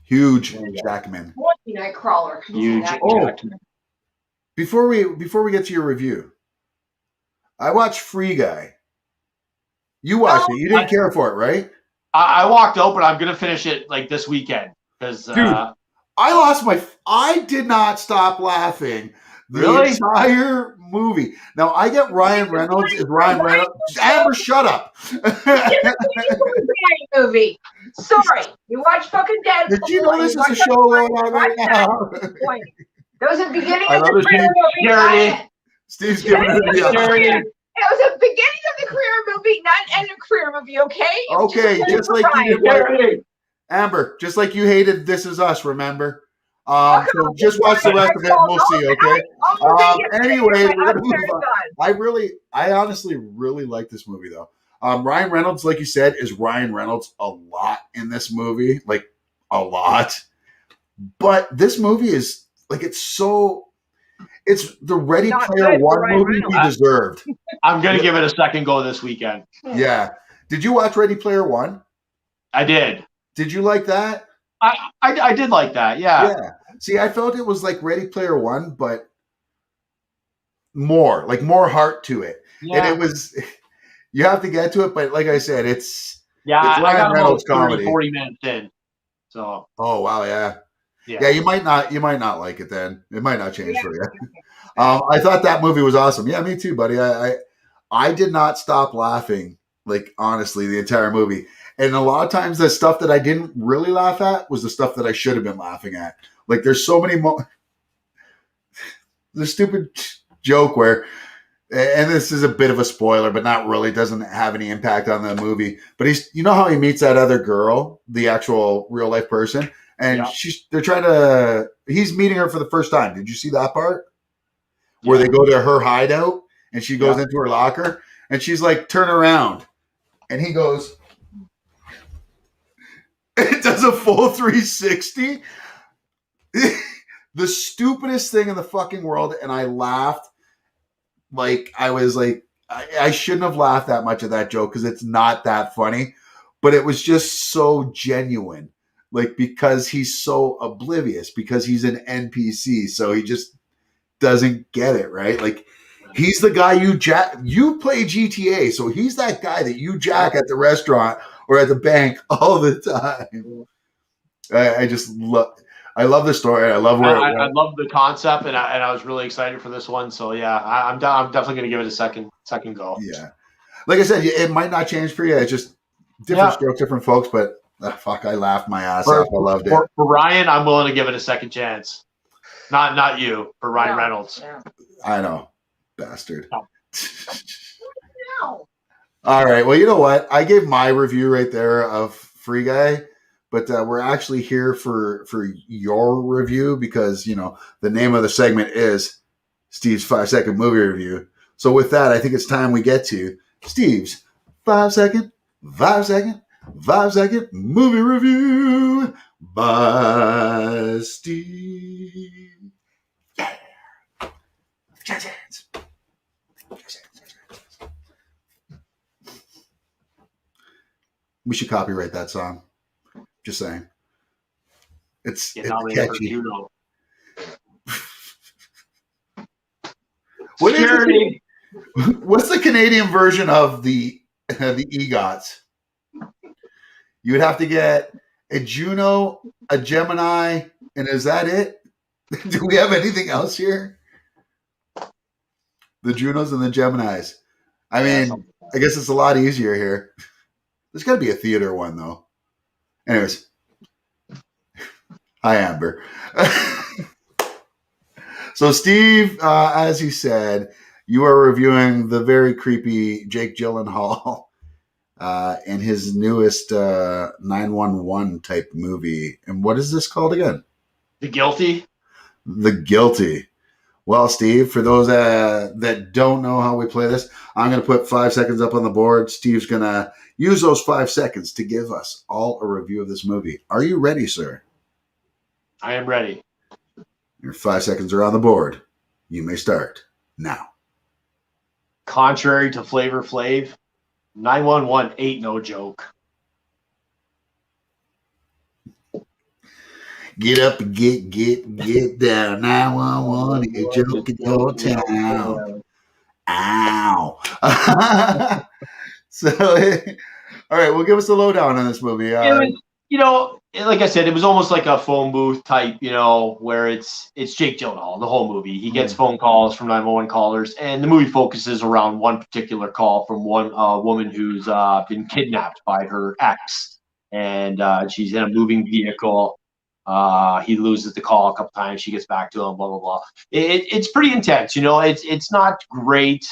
Speaker 2: Huge Jackman.
Speaker 4: Nightcrawler.
Speaker 1: Huge
Speaker 2: Oh.
Speaker 1: Jackman.
Speaker 2: Before we get to your review, I watched Free Guy. You watched it. You didn't care for it, right?
Speaker 1: I walked out, but I'm gonna finish it like this weekend because
Speaker 2: I did not stop laughing the entire movie. Now I get Ryan Reynolds. Is Ryan Reynolds? Amber, shut up.
Speaker 4: Movie. Sorry, you watch fucking Deadpool.
Speaker 2: Did you know this is a show going on right now?
Speaker 4: That was the beginning of the career movie.
Speaker 2: Steve's giving it a
Speaker 4: It was the beginning of the career movie, not an end of career movie. Okay.
Speaker 2: Okay, just like you did, Amber. Just like you hated This Is Us. Remember? So just watch the rest of it and we'll see, okay? Anyway, we're gonna move on. I honestly really like this movie though. Ryan Reynolds, like you said, is Ryan Reynolds a lot in this movie, like a lot. But this movie is like it's the Ready Player One movie he deserved.
Speaker 1: I'm gonna give it a second go this weekend.
Speaker 2: Yeah. Did you watch Ready Player One?
Speaker 1: I did.
Speaker 2: Did you like that?
Speaker 1: I did like that, yeah.
Speaker 2: Yeah. See, I felt it was like Ready Player One, but more heart to it. Yeah. And it was, you have to get to it, but like I said, it's
Speaker 1: Ryan
Speaker 2: Reynolds
Speaker 1: comedy. 40 minutes in. So.
Speaker 2: Oh wow, yeah. Yeah, you might not like it then. It might not change for you. I thought that movie was awesome. Yeah, me too, buddy. I did not stop laughing, like honestly, the entire movie. And a lot of times the stuff that I didn't really laugh at was the stuff that I should have been laughing at. Like there's so many the stupid joke where, and this is a bit of a spoiler, but not really, doesn't have any impact on the movie. But you know how he meets that other girl, the actual real life person, and he's meeting her for the first time. Did you see that part? Where they go to her hideout and she goes into her locker and she's like, turn around. And he goes, it does a full 360. The stupidest thing in the fucking world. And I laughed. Like, I was like, I shouldn't have laughed that much at that joke because it's not that funny. But it was just so genuine. Like, because he's so oblivious, because he's an NPC. So he just doesn't get it, right? Like, he's the guy you play GTA. So he's that guy that you jack at the restaurant or at the bank all the time. I love the story. I love where
Speaker 1: I love the concept, and I was really excited for this one. So yeah, I'm definitely going to give it a second go.
Speaker 2: Yeah, like I said, it might not change for you. It's just different strokes, different folks. But fuck, I laughed my ass off. I loved it.
Speaker 1: For Ryan, I'm willing to give it a second chance. Not you, for Ryan Reynolds.
Speaker 4: Yeah.
Speaker 2: I know, bastard.
Speaker 1: No.
Speaker 4: No.
Speaker 2: All right. Well, you know what? I gave my review right there of Free Guy. But we're actually here for your review because, you know, the name of the segment is Steve's 5-second movie review. So with that, I think it's time we get to Steve's 5-second movie review by Steve. Yeah. We should copyright that song. Just saying. It's catchy. What's the Canadian version of the EGOTs? You would have to get a Juno, a Gemini, and is that it? Do we have anything else here? The Junos and the Geminis. I
Speaker 1: Yeah,
Speaker 2: mean,
Speaker 1: something like
Speaker 2: I guess it's a lot easier here. There's got to be a theater one though. Anyways, hi Amber. So Steve, as he said, you are reviewing the very creepy Jake Gyllenhaal in his newest 911 type movie. And what is this called again?
Speaker 1: The Guilty.
Speaker 2: The Guilty. Well, Steve, for those that don't know how we play this, I'm going to put 5 seconds up on the board. Steve's going to use those 5 seconds to give us all a review of this movie. Are you ready, sir?
Speaker 1: I am ready.
Speaker 2: Your 5 seconds are on the board. You may start now.
Speaker 1: Contrary to Flavor Flav, 911 ain't no joke.
Speaker 2: Get up and get down. 911, a joke in your town. Ow. So, all right, well, give us the lowdown on this movie.
Speaker 1: It was, like I said, it was almost like a phone booth type, where it's Jake Gyllenhaal, the whole movie. He gets phone calls from 911 callers, and the movie focuses around one particular call from one woman who's been kidnapped by her ex, and she's in a moving vehicle. He loses the call a couple times. She gets back to him, blah, blah, blah. It's pretty intense, It's not great,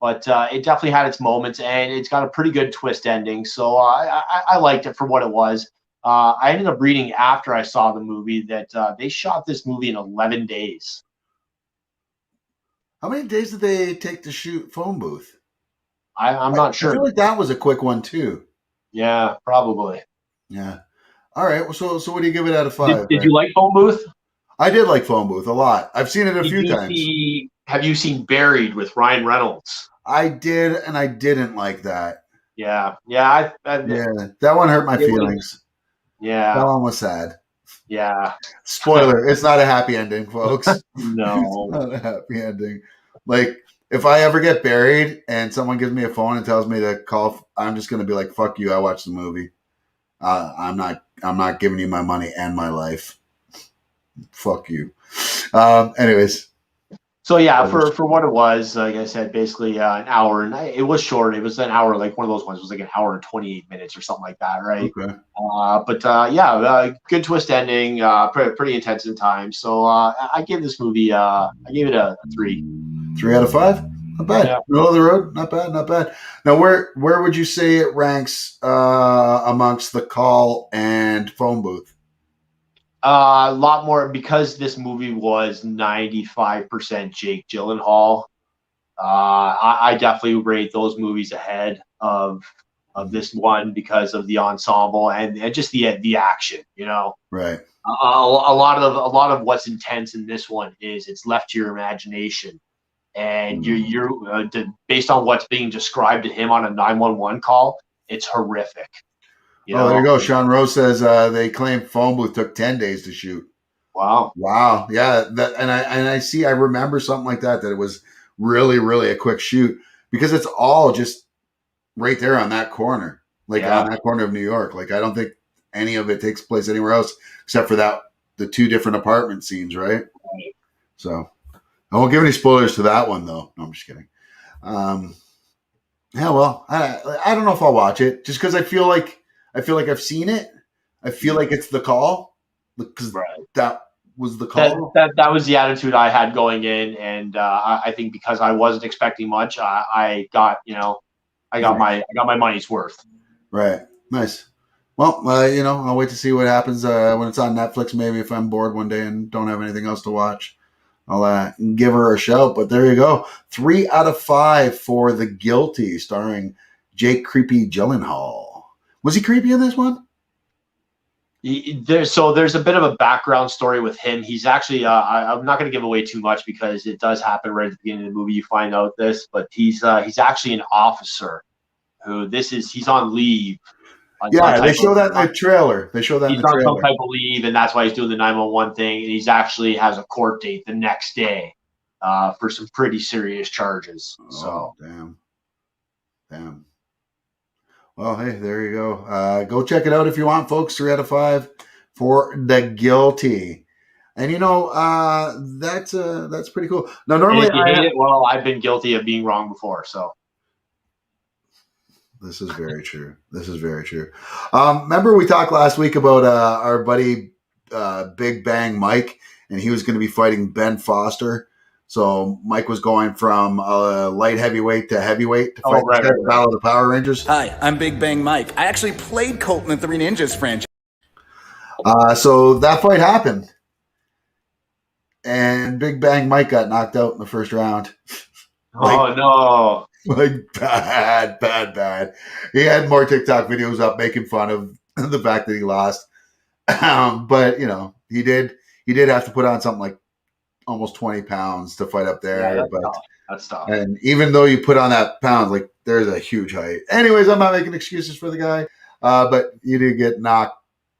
Speaker 1: but it definitely had its moments, and it's got a pretty good twist ending. So I liked it for what it was. I ended up reading after I saw the movie that they shot this movie in 11 days.
Speaker 2: How many days did they take to shoot Phone Booth?
Speaker 1: I'm not sure.
Speaker 2: I feel like that was a quick one, too.
Speaker 1: Yeah, probably.
Speaker 2: Yeah. All right. Well, so what do you give it out of 5?
Speaker 1: Did you like Phone Booth?
Speaker 2: I did like Phone Booth a lot. I've seen it a few times.
Speaker 1: Have you seen Buried with Ryan Reynolds?
Speaker 2: I did, and I didn't like that.
Speaker 1: Yeah.
Speaker 2: Yeah, that one hurt my feelings.
Speaker 1: Yeah.
Speaker 2: That one was sad.
Speaker 1: Yeah.
Speaker 2: Spoiler, it's not a happy ending, folks.
Speaker 1: No.
Speaker 2: It's not a happy ending. Like, if I ever get buried and someone gives me a phone and tells me to call, I'm just going to be like, fuck you, I watched the movie. I'm not giving you my money and my life. Fuck you. Anyways.
Speaker 1: So yeah, for what it was, like I said, basically an hour, and it was short. It was an hour, like one of those ones. It was like an hour and 28 minutes or something like that, right?
Speaker 2: Okay.
Speaker 1: Good twist ending, pretty intense in time. So I gave this movie, I gave it a 3.
Speaker 2: 3 out of 5. Not bad.
Speaker 1: Yeah.
Speaker 2: Middle of the road. Not bad. Not bad. Now, where would you say it ranks amongst The Call and Phone Booth?
Speaker 1: A lot more, because this movie was 95% Jake Gyllenhaal. I definitely rate those movies ahead of this one because of the ensemble and just the action.
Speaker 2: Right.
Speaker 1: A lot of what's intense in this one is it's left to your imagination, and you're based on what's being described to him on a 911 call. It's horrific.
Speaker 2: There you go. Sean Rose says they claim Phone Booth took 10 days to shoot.
Speaker 1: Wow.
Speaker 2: Yeah. I remember something like that it was really, really a quick shoot because it's all just right there on that corner, on that corner of New York. Like, I don't think any of it takes place anywhere else except for the 2 different apartment scenes. Right. So I won't give any spoilers to that one though. No, I'm just kidding. Yeah, well, I don't know if I'll watch it just because I feel like I've seen it. I feel like it's The Call because that was The Call.
Speaker 1: That was the attitude I had going in, and I think because I wasn't expecting much, I got my money's worth.
Speaker 2: Right. Nice. Well, I'll wait to see what happens when it's on Netflix. Maybe if I'm bored one day and don't have anything else to watch, I'll give her a shout. But there you go. 3 out of 5 for The Guilty, starring Jake Creepy Gyllenhaal. Was he creepy in this one?
Speaker 1: There's a bit of a background story with him. He's actually, I'm not going to give away too much because it does happen right at the beginning of the movie. You find out this, but he's actually an officer he's on leave.
Speaker 2: They show that in the trailer. He's on
Speaker 1: some type of leave, and that's why he's doing the 911 thing. And he's actually has a court date the next day for some pretty serious charges.
Speaker 2: Damn. Well, hey, there you go. Go check it out if you want, folks. 3 out of 5 for The Guilty. And that's pretty cool. Now, normally
Speaker 1: if you hate it, well, I've been guilty of being wrong before. So
Speaker 2: This is very true. This is very true. Remember we talked last week about our buddy Big Bang Mike, and he was going to be fighting Ben Foster. So Mike was going from light heavyweight to heavyweight to fight the Battle of the Power Rangers.
Speaker 5: Hi, I'm Big Bang Mike. I actually played Colt in the Three Ninjas franchise.
Speaker 2: So that fight happened, and Big Bang Mike got knocked out in the first round.
Speaker 1: Oh no!
Speaker 2: Like bad. He had more TikTok videos up making fun of the fact that he lost, but you know he did have to put on something like almost 20 pounds to fight up there.
Speaker 1: Yeah,
Speaker 2: but
Speaker 1: that's tough. And
Speaker 2: even though you put on that pounds, like there's a huge height. Anyways, I'm not making excuses for the guy, but you did get knocked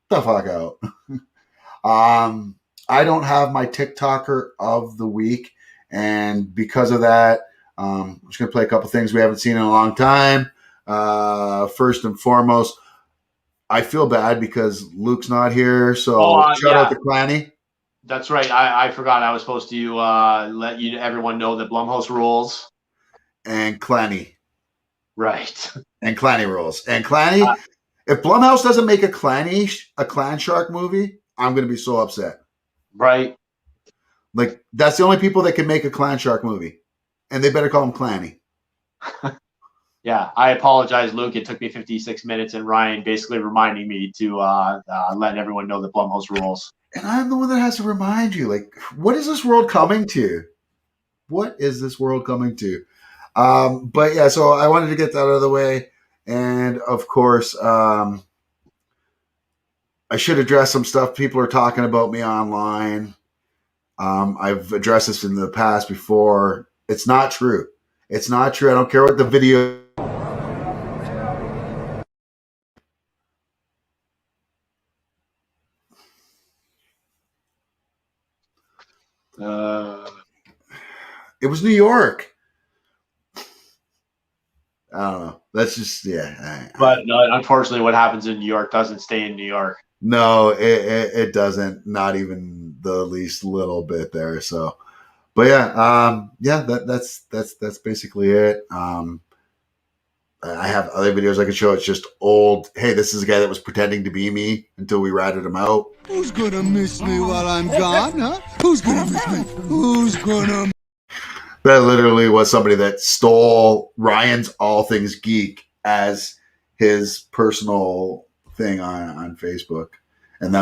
Speaker 2: the fuck out. I don't have my TikToker of the week, and because of that, I'm just going to play a couple things we haven't seen in a long time. First and foremost, I feel bad because Luke's not here, so shout out to Clanny.
Speaker 1: That's right. I forgot I was supposed to let everyone know that Blumhouse rules.
Speaker 2: And Clanny.
Speaker 1: Right.
Speaker 2: And Clanny rules. And Clanny, if Blumhouse doesn't make a Clan Shark movie, I'm going to be so upset.
Speaker 1: Right.
Speaker 2: Like, that's the only people that can make a Clan Shark movie. And they better call him Clanny.
Speaker 1: Yeah, I apologize, Luke. It took me 56 minutes, and Ryan basically reminding me to let everyone know that Blumhouse rules.
Speaker 2: And I'm the one that has to remind you, like, what is this world coming to? What is this world coming to? But yeah, so I wanted to get that out of the way. And of course, I should address some stuff people are talking about me online. I've addressed this in the past before. It's not true. It's not true. I don't care what the video. It was New York. I don't know. That's just, yeah.
Speaker 1: But unfortunately, what happens in New York doesn't stay in New York.
Speaker 2: No, it doesn't. Not even the least little bit there. So, but yeah, that's basically it. I have other videos I can show. It's just old. Hey, this is a guy that was pretending to be me until we ratted him out.
Speaker 3: Who's gonna miss me while I'm gone, huh? Who's gonna miss me? Who's gonna?
Speaker 2: That literally was somebody that stole Ryan's All Things Geek as his personal thing on Facebook. And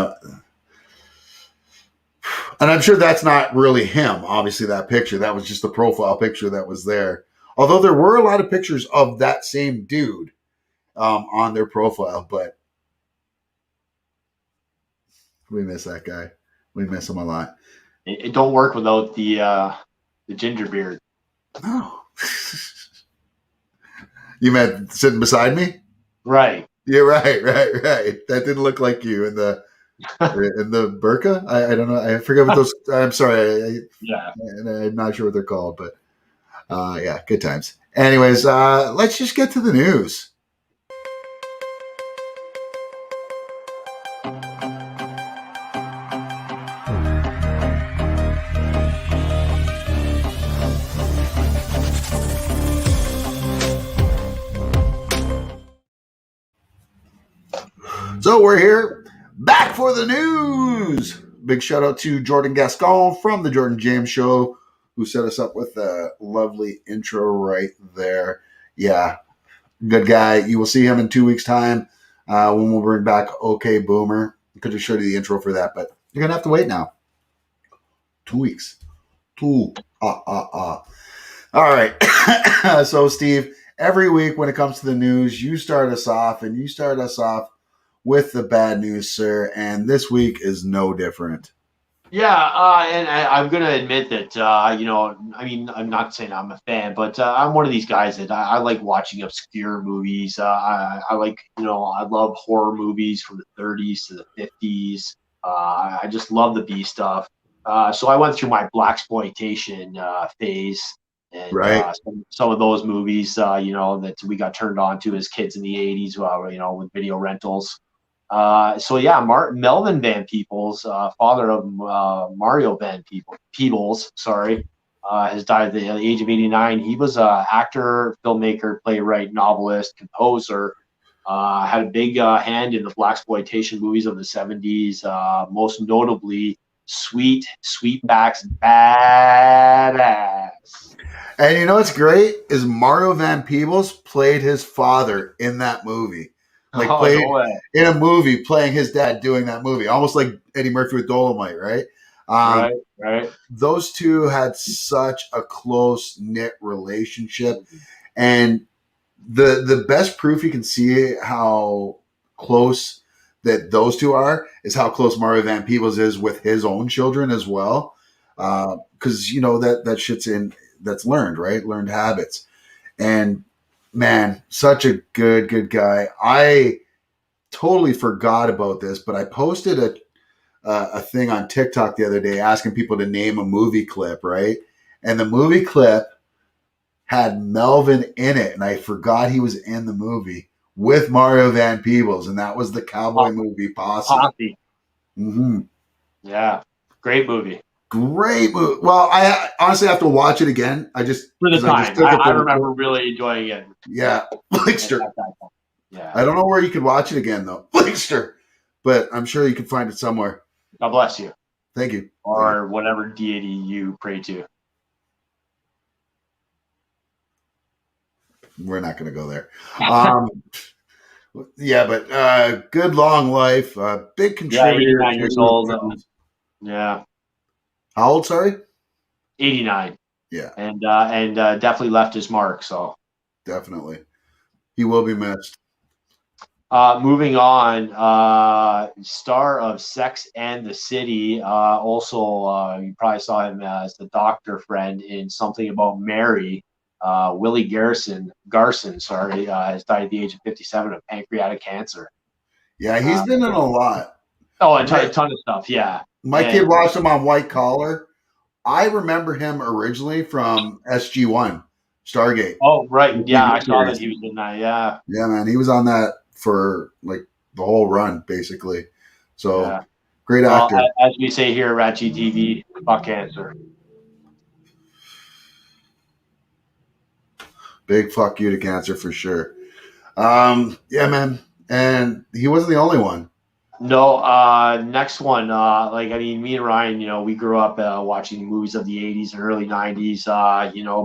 Speaker 2: I'm sure that's not really him. Obviously, that picture, that was just the profile picture that was there. Although there were a lot of pictures of that same dude on their profile, but we miss that guy. We miss him a lot.
Speaker 1: It don't work without the ginger beard.
Speaker 2: No. You meant sitting beside me?
Speaker 1: Right.
Speaker 2: Yeah, right. That didn't look like you in the burqa. I don't know. I forget what those. I'm sorry. I'm not sure what they're called, but yeah, good times. Anyways, let's just get to the news. So we're here back for the news. Big shout out to Jordan Gascon from the Jordan James Show, who set us up with a lovely intro right there. Yeah, good guy. You will see him in 2 weeks' time when we'll bring back OK Boomer. I could have showed you the intro for that, but you're going to have to wait now. 2 weeks. All right. So, Steve, every week when it comes to the news, you start us off, and you start us off with the bad news, sir, and this week is no different.
Speaker 1: Yeah, and I'm going to admit that, I mean, I'm not saying I'm a fan, but I'm one of these guys that I like watching obscure movies. I like, I love horror movies from the 30s to the 50s. I just love the B stuff. So I went through my blaxploitation phase. And
Speaker 2: right.
Speaker 1: Some of those movies, that we got turned on to as kids in the 80s, with video rentals. So yeah, Melvin Van Peebles, father of Mario Van Peebles, sorry. has died at the age of 89. He was an actor, filmmaker, playwright, novelist, composer. Had a big hand in the blaxploitation movies of the 70s, most notably Sweetback's Badass.
Speaker 2: And you know what's great is Mario Van Peebles played his father in that movie. Like played
Speaker 1: no way.
Speaker 2: in a movie, playing his dad doing that movie, almost like Eddie Murphy with Dolomite, right?
Speaker 1: Right.
Speaker 2: Those two had such a close knit relationship, and the best proof you can see how close that those two are is how close Mario Van Peebles is with his own children as well, because you know that shit's that's learned, right? Learned habits, and man, such a good guy. I totally forgot about this, but I posted a thing on TikTok the other day asking people to name a movie clip, right? And the movie clip had Melvin in it, and I forgot he was in the movie with Mario Van Peebles, and that was the cowboy movie Posse. Mm-hmm.
Speaker 1: Yeah, great movie.
Speaker 2: Great movie. Well, I honestly have to watch it again. I just
Speaker 1: for the time. I remember really enjoying it.
Speaker 2: Yeah, Blinkster.
Speaker 1: Yeah.
Speaker 2: I don't know where you could watch it again though, Blinkster, but I'm sure you can find it somewhere.
Speaker 1: God bless you.
Speaker 2: Thank you.
Speaker 1: Or whatever deity you pray to.
Speaker 2: We're not going to go there. Yeah, but good long life. Big contributor.
Speaker 1: Yeah, 89 years old. Yeah.
Speaker 2: How old? Sorry.
Speaker 1: 89.
Speaker 2: Yeah.
Speaker 1: And definitely left his mark. So.
Speaker 2: Definitely, he will be missed.
Speaker 1: Moving on, star of Sex and the City. Also, you probably saw him as the doctor friend in Something About Mary. Willie Garrison, has died at the age of 57 of pancreatic cancer.
Speaker 2: Yeah, he's been in a lot.
Speaker 1: Oh, a ton of stuff, yeah.
Speaker 2: My kid watched him on White Collar. I remember him originally from SG-1, Stargate.
Speaker 1: Oh, right. Yeah, I saw that he was in that, yeah.
Speaker 2: Yeah, man, he was on that for like the whole run, basically. So, great actor.
Speaker 1: As we say here at RatG TV, fuck cancer.
Speaker 2: Big fuck you to cancer for sure. Yeah, man. And he wasn't the only one.
Speaker 1: No, next one. Me and Ryan, we grew up watching movies of the 80s and early 90s.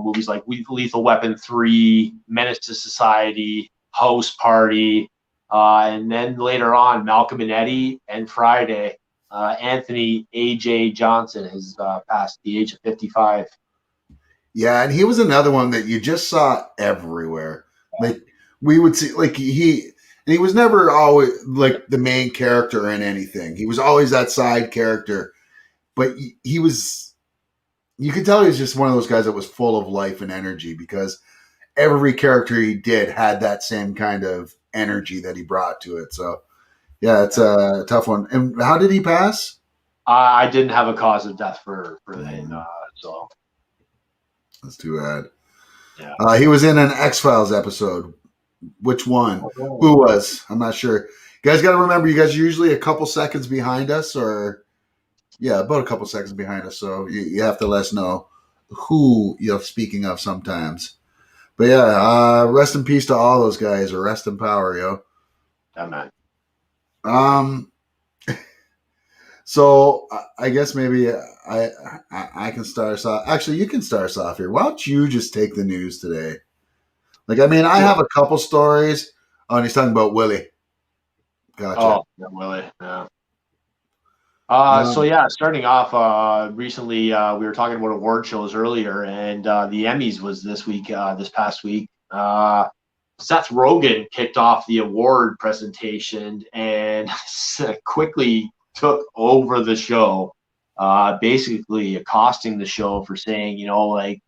Speaker 1: Movies like Lethal Weapon 3, Menace to Society, House Party. And then later on, Malcolm and Eddie and Friday. Anthony A.J. Johnson has passed the age of 55.
Speaker 2: Yeah, and he was another one that you just saw everywhere. Like we would see, like he was never always like the main character in anything. He was always that side character, but he was. You could tell he was just one of those guys that was full of life and energy because every character he did had that same kind of energy that he brought to it. So, yeah, it's a tough one. And how did he pass?
Speaker 1: I didn't have a cause of death for him, so.
Speaker 2: That's too bad.
Speaker 1: Yeah.
Speaker 2: He was in an X-Files episode. Which one?
Speaker 1: Oh.
Speaker 2: Who was? I'm not sure. You guys got to remember, you guys are usually a couple seconds behind us, or about a couple seconds behind us. So you have to let us know who you're speaking of sometimes. But rest in peace to all those guys, or rest in power, yo.
Speaker 1: Yeah, man.
Speaker 2: So I guess maybe I can start us off. Actually, you can start us off here. Why don't you just take the news today? Like, I mean, I have a couple stories. Oh, and he's talking about Willie. Gotcha.
Speaker 1: Oh, yeah, Willie. Yeah. Starting off, recently we were talking about award shows earlier, and the Emmys was this past week. Seth Rogen kicked off the award presentation and quickly took over the show, basically accosting the show for saying,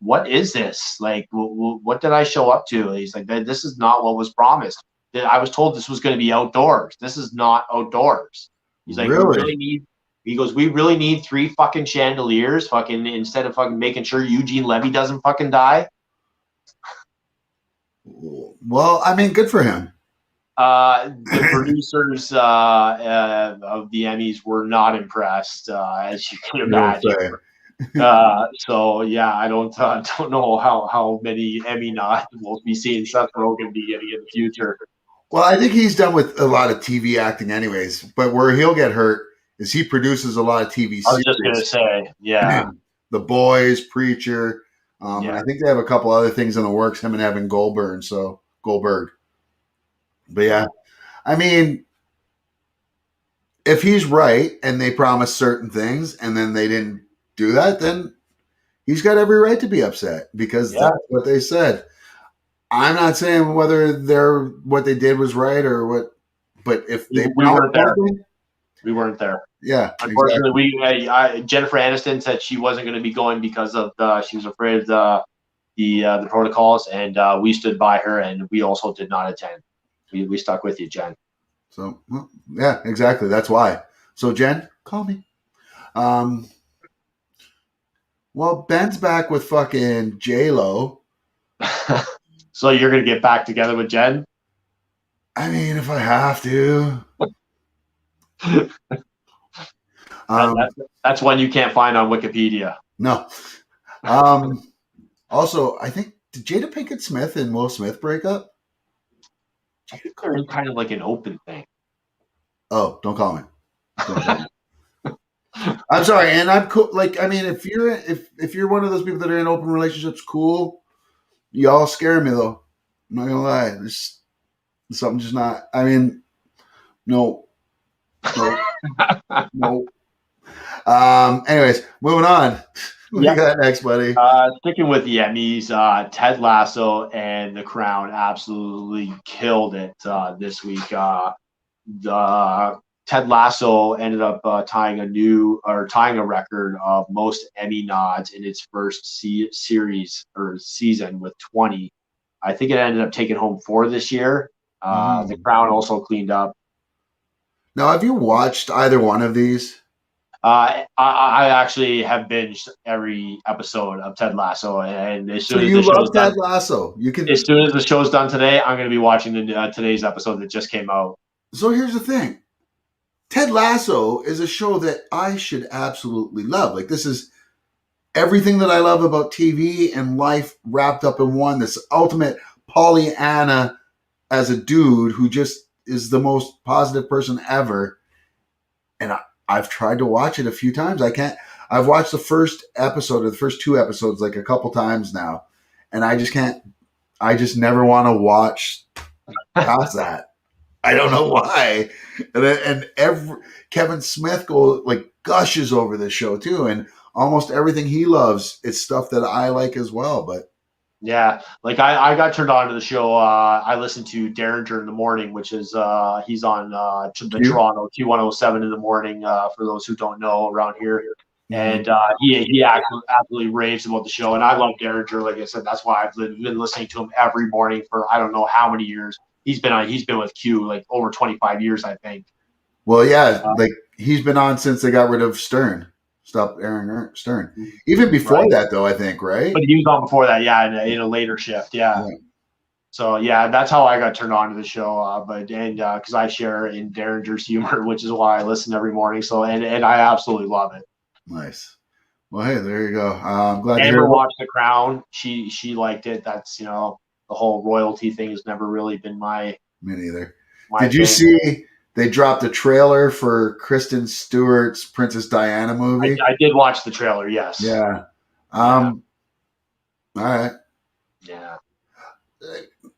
Speaker 1: what is this? Like, what did I show up to? He's like, this is not what was promised. I was told this was going to be outdoors. This is not outdoors. He's like,
Speaker 2: really?
Speaker 1: We really need 3 fucking chandeliers, instead of making sure Eugene Levy doesn't fucking die.
Speaker 2: Well, I mean, good for him.
Speaker 1: The producers of the Emmys were not impressed, as you can imagine. So yeah, I don't know how many Emmy nods we'll be seeing Seth Rogen be getting in the future.
Speaker 2: Well, I think he's done with a lot of TV acting, anyways. But where he'll get hurt is he produces a lot of TV
Speaker 1: I was just gonna
Speaker 2: series.
Speaker 1: say, yeah,
Speaker 2: The Boys, Preacher, and
Speaker 1: Yeah.
Speaker 2: I think they have a couple other things in the works. Him and Evan Goldberg. But yeah, I mean, if he's right and they promised certain things and then they didn't do that, then he's got every right to be upset because that's what they said. I'm not saying whether what they did was right or what, but if they
Speaker 1: we weren't there.
Speaker 2: something,
Speaker 1: We weren't there.
Speaker 2: yeah,
Speaker 1: Unfortunately, Jennifer Aniston said she wasn't going to be going because of she was afraid of the protocols, and we stood by her, and we also did not attend. We stuck with you, Jen.
Speaker 2: So well, yeah, exactly. That's why. So Jen, call me. Well, Ben's back with fucking J-Lo.
Speaker 1: So you're going to get back together with Jen?
Speaker 2: I mean, if I have to.
Speaker 1: That's one you can't find on Wikipedia.
Speaker 2: No. Also, I think, did Jada Pinkett Smith and Will Smith break up?
Speaker 1: I think they're kind of like an open thing.
Speaker 2: Oh, don't call me. I'm sorry, and I'm cool. Like, I mean, if you're one of those people that are in open relationships, cool. Y'all scare me though. I'm not gonna lie. There's something just not. I mean, no. Anyways, moving on. What you got next, buddy?
Speaker 1: Sticking with the Emmys, Ted Lasso and The Crown absolutely killed it this week. Ted Lasso ended up tying a record of most Emmy nods in its first series or season with 20. I think it ended up taking home 4 this year. The Crown also cleaned up.
Speaker 2: Now, have you watched either one of these?
Speaker 1: I actually have binged every episode of Ted Lasso, and as soon as the show's done,
Speaker 2: Lasso.
Speaker 1: As soon as the show's done today, I'm going to be watching today's episode that just came out.
Speaker 2: So here's the thing: Ted Lasso is a show that I should absolutely love. Like, this is everything that I love about TV and life wrapped up in one. This ultimate Pollyanna as a dude who just is the most positive person ever. And I've tried to watch it a few times. I've watched the first episode or the first 2 episodes like a couple times now. And I just can't, I just never want to watch past that. I don't know why. And Kevin Smith gushes over this show too. And almost everything he loves is stuff that I like as well. But
Speaker 1: yeah, like I got turned on to the show. I listened to Derringer in the morning, which is he's on the Toronto Q107 in the morning. For those who don't know around here, and he absolutely raves about the show. And I love Derringer. Like I said, that's why I've been listening to him every morning for I don't know how many years. He's been with Q like over 25 years, I think.
Speaker 2: Well, yeah, like he's been on since they got rid of Stern. Stopped airing Stern. Even before that, though, I think, right?
Speaker 1: But he was on before that, yeah, in a later shift, yeah. So, yeah, that's how I got turned on to the show. Because I share in Derringer's humor, which is why I listen every morning. So, and I absolutely love it.
Speaker 2: Nice. Well, hey, there you go. I'm glad
Speaker 1: Amber watched The Crown. She liked it. That's, the whole royalty thing has never really been me
Speaker 2: neither. Did you see they dropped a trailer for Kristen Stewart's Princess Diana movie?
Speaker 1: I did watch the trailer, yes.
Speaker 2: Yeah. All right.
Speaker 1: Yeah.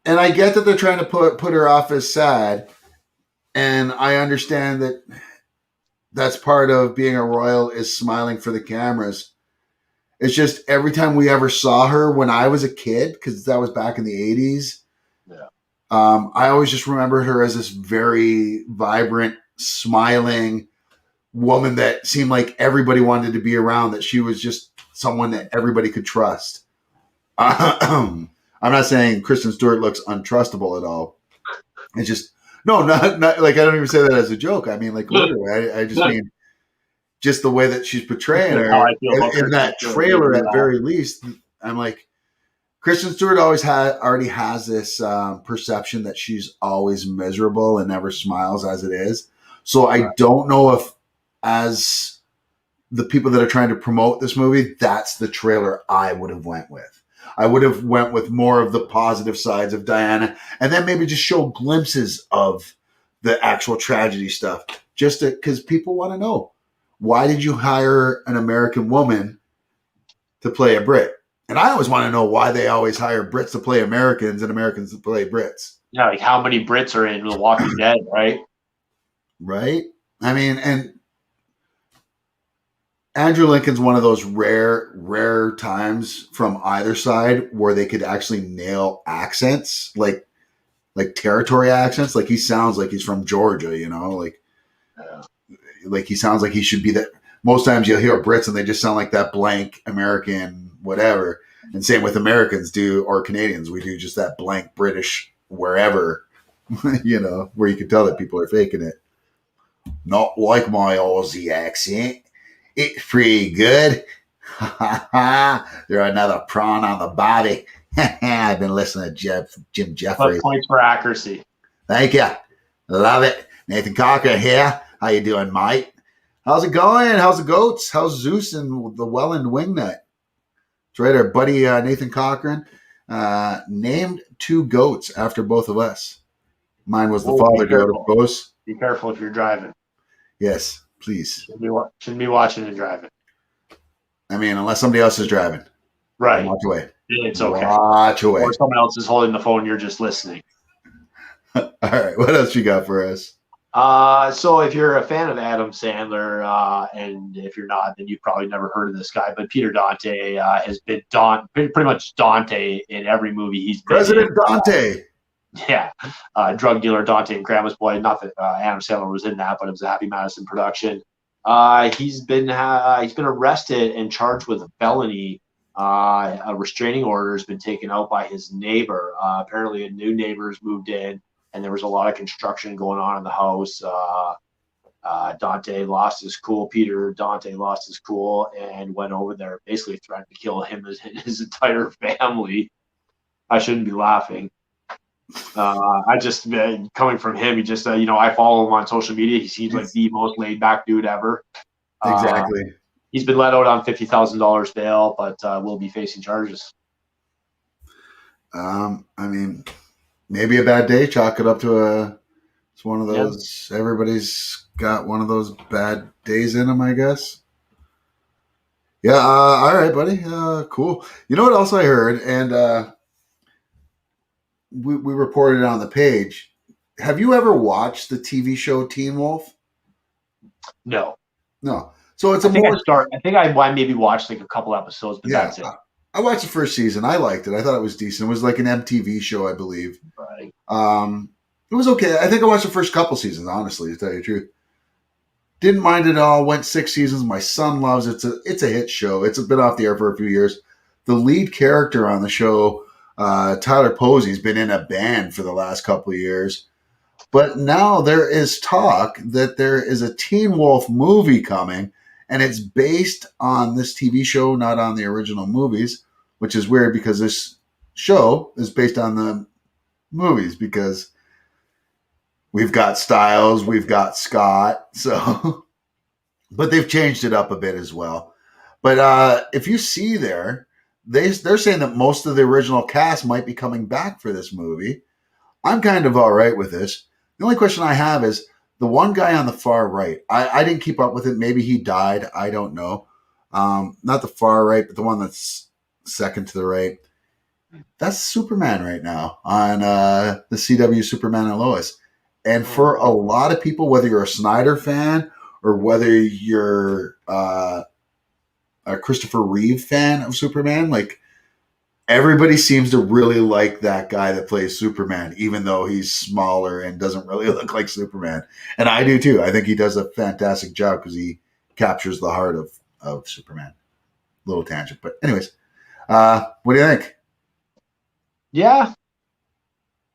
Speaker 2: And I get that they're trying to put her off as sad. And I understand that that's part of being a royal is smiling for the cameras. It's just every time we ever saw her when I was a kid, because that was back in the 80s, I always just remembered her as this very vibrant, smiling woman that seemed like everybody wanted to be around, that she was just someone that everybody could trust. I'm not saying Kristen Stewart looks untrustable at all. It's just, not like, I don't even say that as a joke. I mean, like, literally, I just mean just the way that she's portraying her in that trailer at very least. I'm like, Kristen Stewart already has this perception that she's always miserable and never smiles as it is. So I don't know if as the people that are trying to promote this movie, that's the trailer I would have went with. I would have went with more of the positive sides of Diana, and then maybe just show glimpses of the actual tragedy stuff, just because people want to know, why did you hire an American woman to play a Brit? And I always want to know why they always hire Brits to play Americans and Americans to play Brits.
Speaker 1: Yeah, like how many Brits are in The Walking Dead, right?
Speaker 2: Right? I mean, and Andrew Lincoln's one of those rare times from either side where they could actually nail accents, like territory accents. Like he sounds like he's from Georgia, you know, like he sounds like he should be that. Most times you'll hear Brits and they just sound like that blank American, whatever. And same with Americans or Canadians. We do just that blank British wherever, you know, where you can tell that people are faking it. Not like my Aussie accent. It's pretty good. They're another prawn on the body. I've been listening to Jim Jeffries.
Speaker 1: Points for accuracy.
Speaker 2: Thank you. Love it. Nathan Cochran here. How you doing, mate? How's it going? How's the goats? How's Zeus and the Wellandwingnut? That's right, our buddy Nathan Cochran named 2 goats after both of us. Mine was the father goat, of course.
Speaker 1: Be careful if you're driving.
Speaker 2: Yes. Please.
Speaker 1: Shouldn't be watching and driving.
Speaker 2: I mean, unless somebody else is driving.
Speaker 1: Right.
Speaker 2: Watch away.
Speaker 1: It's okay.
Speaker 2: Watch away.
Speaker 1: Or someone else is holding the phone, you're just listening.
Speaker 2: All right. What else you got for us?
Speaker 1: So if you're a fan of Adam Sandler, and if you're not, then you've probably never heard of this guy. But Peter Dante has been pretty much Dante in every movie he's been
Speaker 2: President
Speaker 1: in.
Speaker 2: Dante.
Speaker 1: Yeah, drug dealer Dante and Grandma's Boy. Not that Adam Sandler was in that, but it was a Happy Madison production. He's been arrested and charged with a felony. A restraining order has been taken out by his neighbor. Apparently, a new neighbor's moved in, and there was a lot of construction going on in the house. Dante lost his cool. Peter Dante lost his cool and went over there, basically threatened to kill him and his entire family. I shouldn't be laughing. I just coming from him, he just I follow him on social media. He seems like the most laid back dude ever.
Speaker 2: Exactly.
Speaker 1: He's been let out on $50,000 bail, but will be facing charges.
Speaker 2: I mean, maybe a bad day. Chalk it up to it's one of those. Yeah. Everybody's got one of those bad days in them, I guess. Yeah. All right, buddy. Cool. You know what else I heard? And we reported it on the page. Have you ever watched the TV show Teen Wolf?
Speaker 1: No.
Speaker 2: So it's
Speaker 1: I think I maybe watched like a couple episodes, but that's it.
Speaker 2: I watched the first season. I liked it. I thought it was decent. It was like an MTV show, I believe.
Speaker 1: Right.
Speaker 2: It was okay. I think I watched the first couple seasons, honestly, to tell you the truth. Didn't mind it all. Went 6 seasons. My son loves it. It's a hit show. It's been off the air for a few years. The lead character on the show, Tyler Posey's been in a band for the last couple of years. But now there is talk that there is a Teen Wolf movie coming, and it's based on this TV show, not on the original movies, which is weird because this show is based on the movies because we've got Styles, we've got Scott, so but they've changed it up a bit as well. But if you see they're saying that most of the original cast might be coming back for this movie. I'm kind of all right with this. The only question I have is the one guy on the far right. I didn't keep up with it. Maybe he died. I don't know. Not the far right, but the one that's second to the right. That's Superman right now on the CW Superman and Lois. And for a lot of people, whether you're a Snyder fan or whether you're a Christopher Reeve fan of Superman, like everybody seems to really like that guy that plays Superman, even though he's smaller and doesn't really look like Superman. And I do too. I think he does a fantastic job because he captures the heart of Superman. Little tangent, but anyways, what do you think?
Speaker 1: Yeah,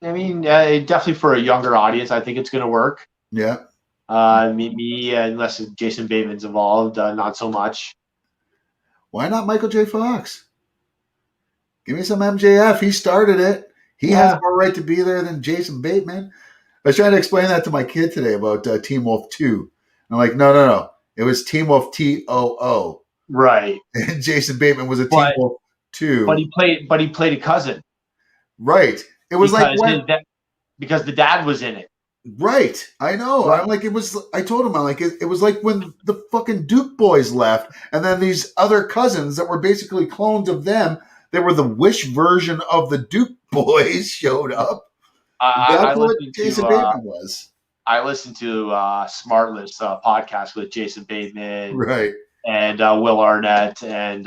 Speaker 1: I mean, definitely for a younger audience, I think it's going to work.
Speaker 2: Yeah.
Speaker 1: Me, unless Jason Bateman's involved, not so much.
Speaker 2: Why not Michael J. Fox? Give me some MJF. He started it. He has more right to be there than Jason Bateman. I was trying to explain that to my kid today about Teen Wolf 2. I'm like, no. It was Teen Wolf TOO.
Speaker 1: Right.
Speaker 2: And Jason Bateman was a Teen Wolf 2.
Speaker 1: But he played a cousin.
Speaker 2: Right. It was
Speaker 1: because the dad was in it.
Speaker 2: Right. I know.
Speaker 1: Right.
Speaker 2: I'm like, I told him, I'm like, it was like when the fucking Duke boys left, and then these other cousins that were basically clones of them, they were the Wish version of the Duke boys showed up. That's what Jason Bateman was.
Speaker 1: I listened to Smartless podcast with Jason Bateman.
Speaker 2: Right.
Speaker 1: And Will Arnett and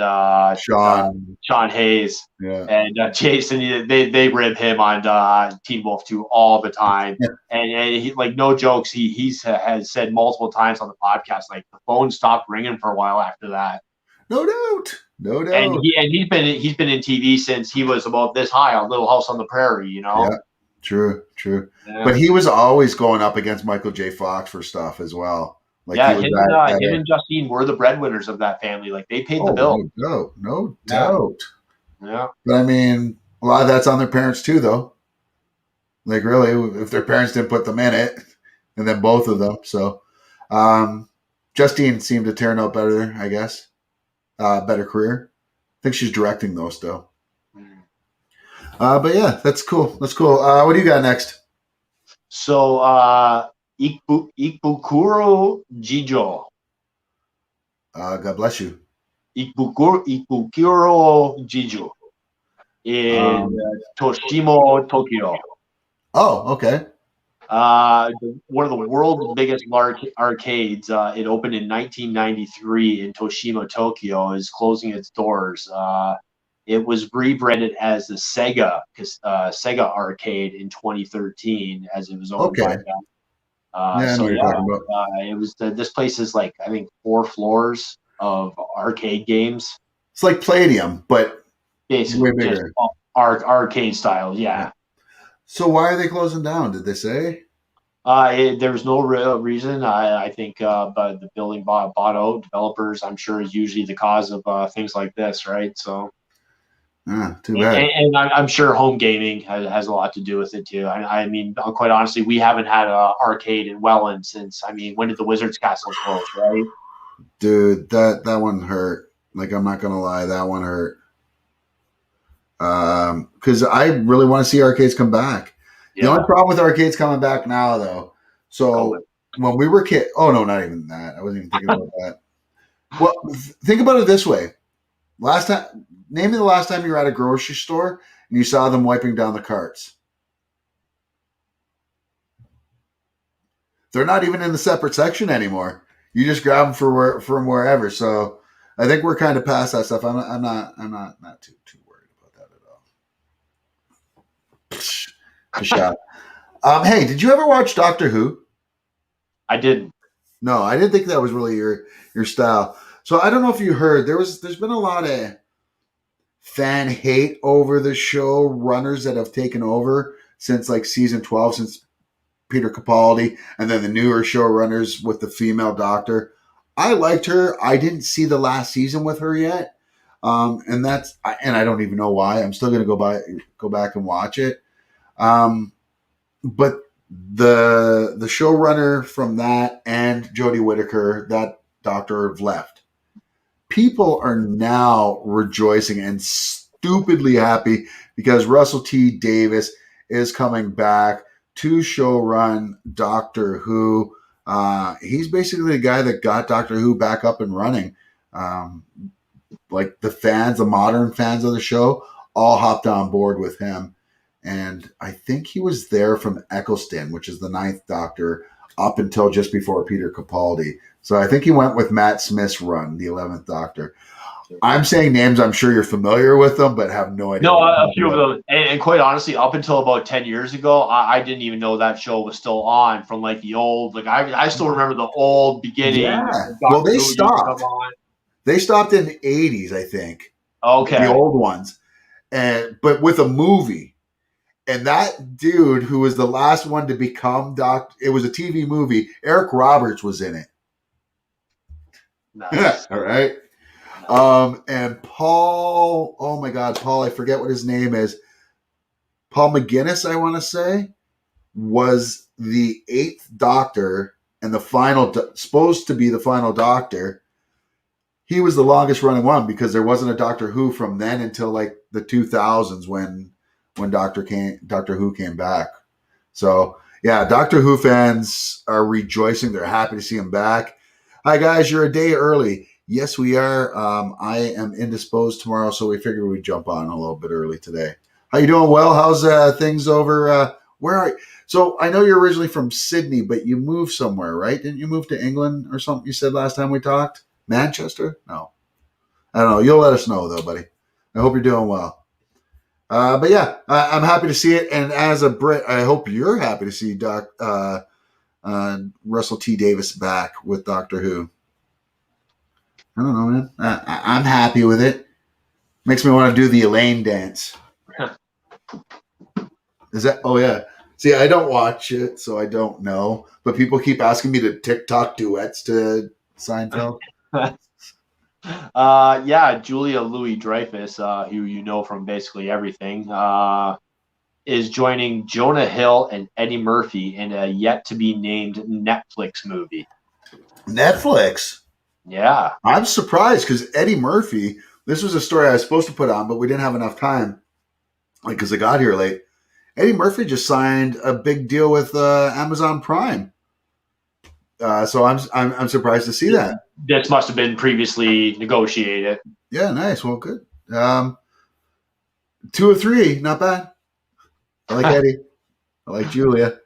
Speaker 1: Sean Hayes.
Speaker 2: Yeah.
Speaker 1: And Jason, they rib him on Teen Wolf 2 all the time.
Speaker 2: Yeah.
Speaker 1: And he, like, no jokes, he has said multiple times on the podcast, like, the phone stopped ringing for a while after that.
Speaker 2: No doubt.
Speaker 1: And he's been in TV since he was about this high on Little House on the Prairie, you know?
Speaker 2: Yeah. True.
Speaker 1: Yeah.
Speaker 2: But he was always going up against Michael J. Fox for stuff as well. Like,
Speaker 1: him and Justine were the breadwinners of that family. Like, they paid the bill.
Speaker 2: No doubt.
Speaker 1: Yeah.
Speaker 2: But I mean, a lot of that's on their parents too, though. Like, really, if their parents didn't put them in it, and then both of them. So, Justine seemed to turn out better, I guess. Better career. I think she's directing though still. But yeah, that's cool. What do you got next?
Speaker 1: So, Ikbukuro Jijo.
Speaker 2: God bless you.
Speaker 1: Ikbukuro Jijo in Toshimo, Tokyo.
Speaker 2: Oh, okay.
Speaker 1: One of the world's biggest arcades. It opened in 1993 in Toshimo, Tokyo. Is closing its doors. It was rebranded as the Sega Arcade in 2013, as it was owned by them. It was this place is like, I think, 4 floors of arcade games.
Speaker 2: It's like Palladium, but
Speaker 1: basically
Speaker 2: way bigger.
Speaker 1: Arcade style, yeah.
Speaker 2: So why are they closing down? Did they say?
Speaker 1: There's no real reason. I think, but the building bought out. Developers, I'm sure, is usually the cause of things like this, right? So.
Speaker 2: Too bad.
Speaker 1: And I'm sure home gaming has a lot to do with it too. I mean, quite honestly, we haven't had an arcade in Welland since, when did the Wizard's Castle close, right?
Speaker 2: Dude, that one hurt. Like, I'm not gonna lie, that one hurt. Because I really want to see arcades come back. Yeah. The only problem with arcades coming back now, though, so when we were kids, oh no, not even that. I wasn't even thinking about that. Well, think about it this way. Name me the last time you were at a grocery store and you saw them wiping down the carts. They're not even in the separate section anymore. You just grab them from wherever. So I think we're kind of past that stuff. I'm not too worried about that at all. Hey, did you ever watch Doctor Who?
Speaker 1: I didn't.
Speaker 2: No, I didn't think that was really your style. So I don't know if you heard, there's been a lot of fan hate over the show runners that have taken over since like season 12, since Peter Capaldi, and then the newer showrunners with the female doctor. I liked her. I didn't see the last season with her yet, and I don't even know why. I'm still going to go back and watch it. But the showrunner from that and Jodie Whittaker, that doctor, have left. People are now rejoicing and stupidly happy because Russell T. Davies is coming back to showrun Doctor Who. He's basically the guy that got Doctor Who back up and running. Like the modern fans of the show, all hopped on board with him. And I think he was there from Eccleston, which is the 9th Doctor, up until just before Peter Capaldi. So I think he went with Matt Smith's run, the 11th Doctor. I'm saying names I'm sure you're familiar with them, but have no idea.
Speaker 1: No, a few of them. And quite honestly, up until about 10 years ago, I didn't even know that show was still on from like the old. Like I still remember the old beginning.
Speaker 2: Yeah. Well, they stopped. They stopped in the 80s, I think.
Speaker 1: Okay.
Speaker 2: The old ones. But with a movie. And that dude who was the last one to become Doctor, it was a TV movie. Eric Roberts was in it.
Speaker 1: Nice.
Speaker 2: All right. And Paul, oh my God, Paul, I forget what his name is. Paul McGinnis, I want to say, was the 8th Doctor and supposed to be the final Doctor, he was the longest running one because there wasn't a Doctor Who from then until like the 2000s when Doctor Who came back. So yeah, Doctor Who fans are rejoicing. They're happy to see him back. Hi guys, you're a day early. Yes, we are. I am indisposed tomorrow, so we figured we'd jump on a little bit early today. How you doing? Well, how's things over? Where are you? So I know you're originally from Sydney, but you moved somewhere, right? Didn't you move to England or something? You said last time we talked. Manchester? No, I don't know. You'll let us know though, buddy. I hope you're doing well. But yeah, I'm happy to see it. And as a Brit, I hope you're happy to see Russell T. Davis back with Doctor Who. I don't know, man. I'm happy with it. Makes me want to do the Elaine dance. Is that? Oh yeah. See, I don't watch it, so I don't know. But people keep asking me to TikTok duets to Seinfeld.
Speaker 1: Yeah, Julia Louis-Dreyfus, who you know from basically everything, is joining Jonah Hill and Eddie Murphy in a yet-to-be-named Netflix movie.
Speaker 2: Netflix?
Speaker 1: Yeah.
Speaker 2: I'm surprised because Eddie Murphy, this was a story I was supposed to put on, but we didn't have enough time because I got here late. Eddie Murphy just signed a big deal with Amazon Prime. So I'm surprised to see that.
Speaker 1: This must have been previously negotiated.
Speaker 2: Yeah, nice. Well, good. 2 or 3, not bad. I like Eddie. I like Julia.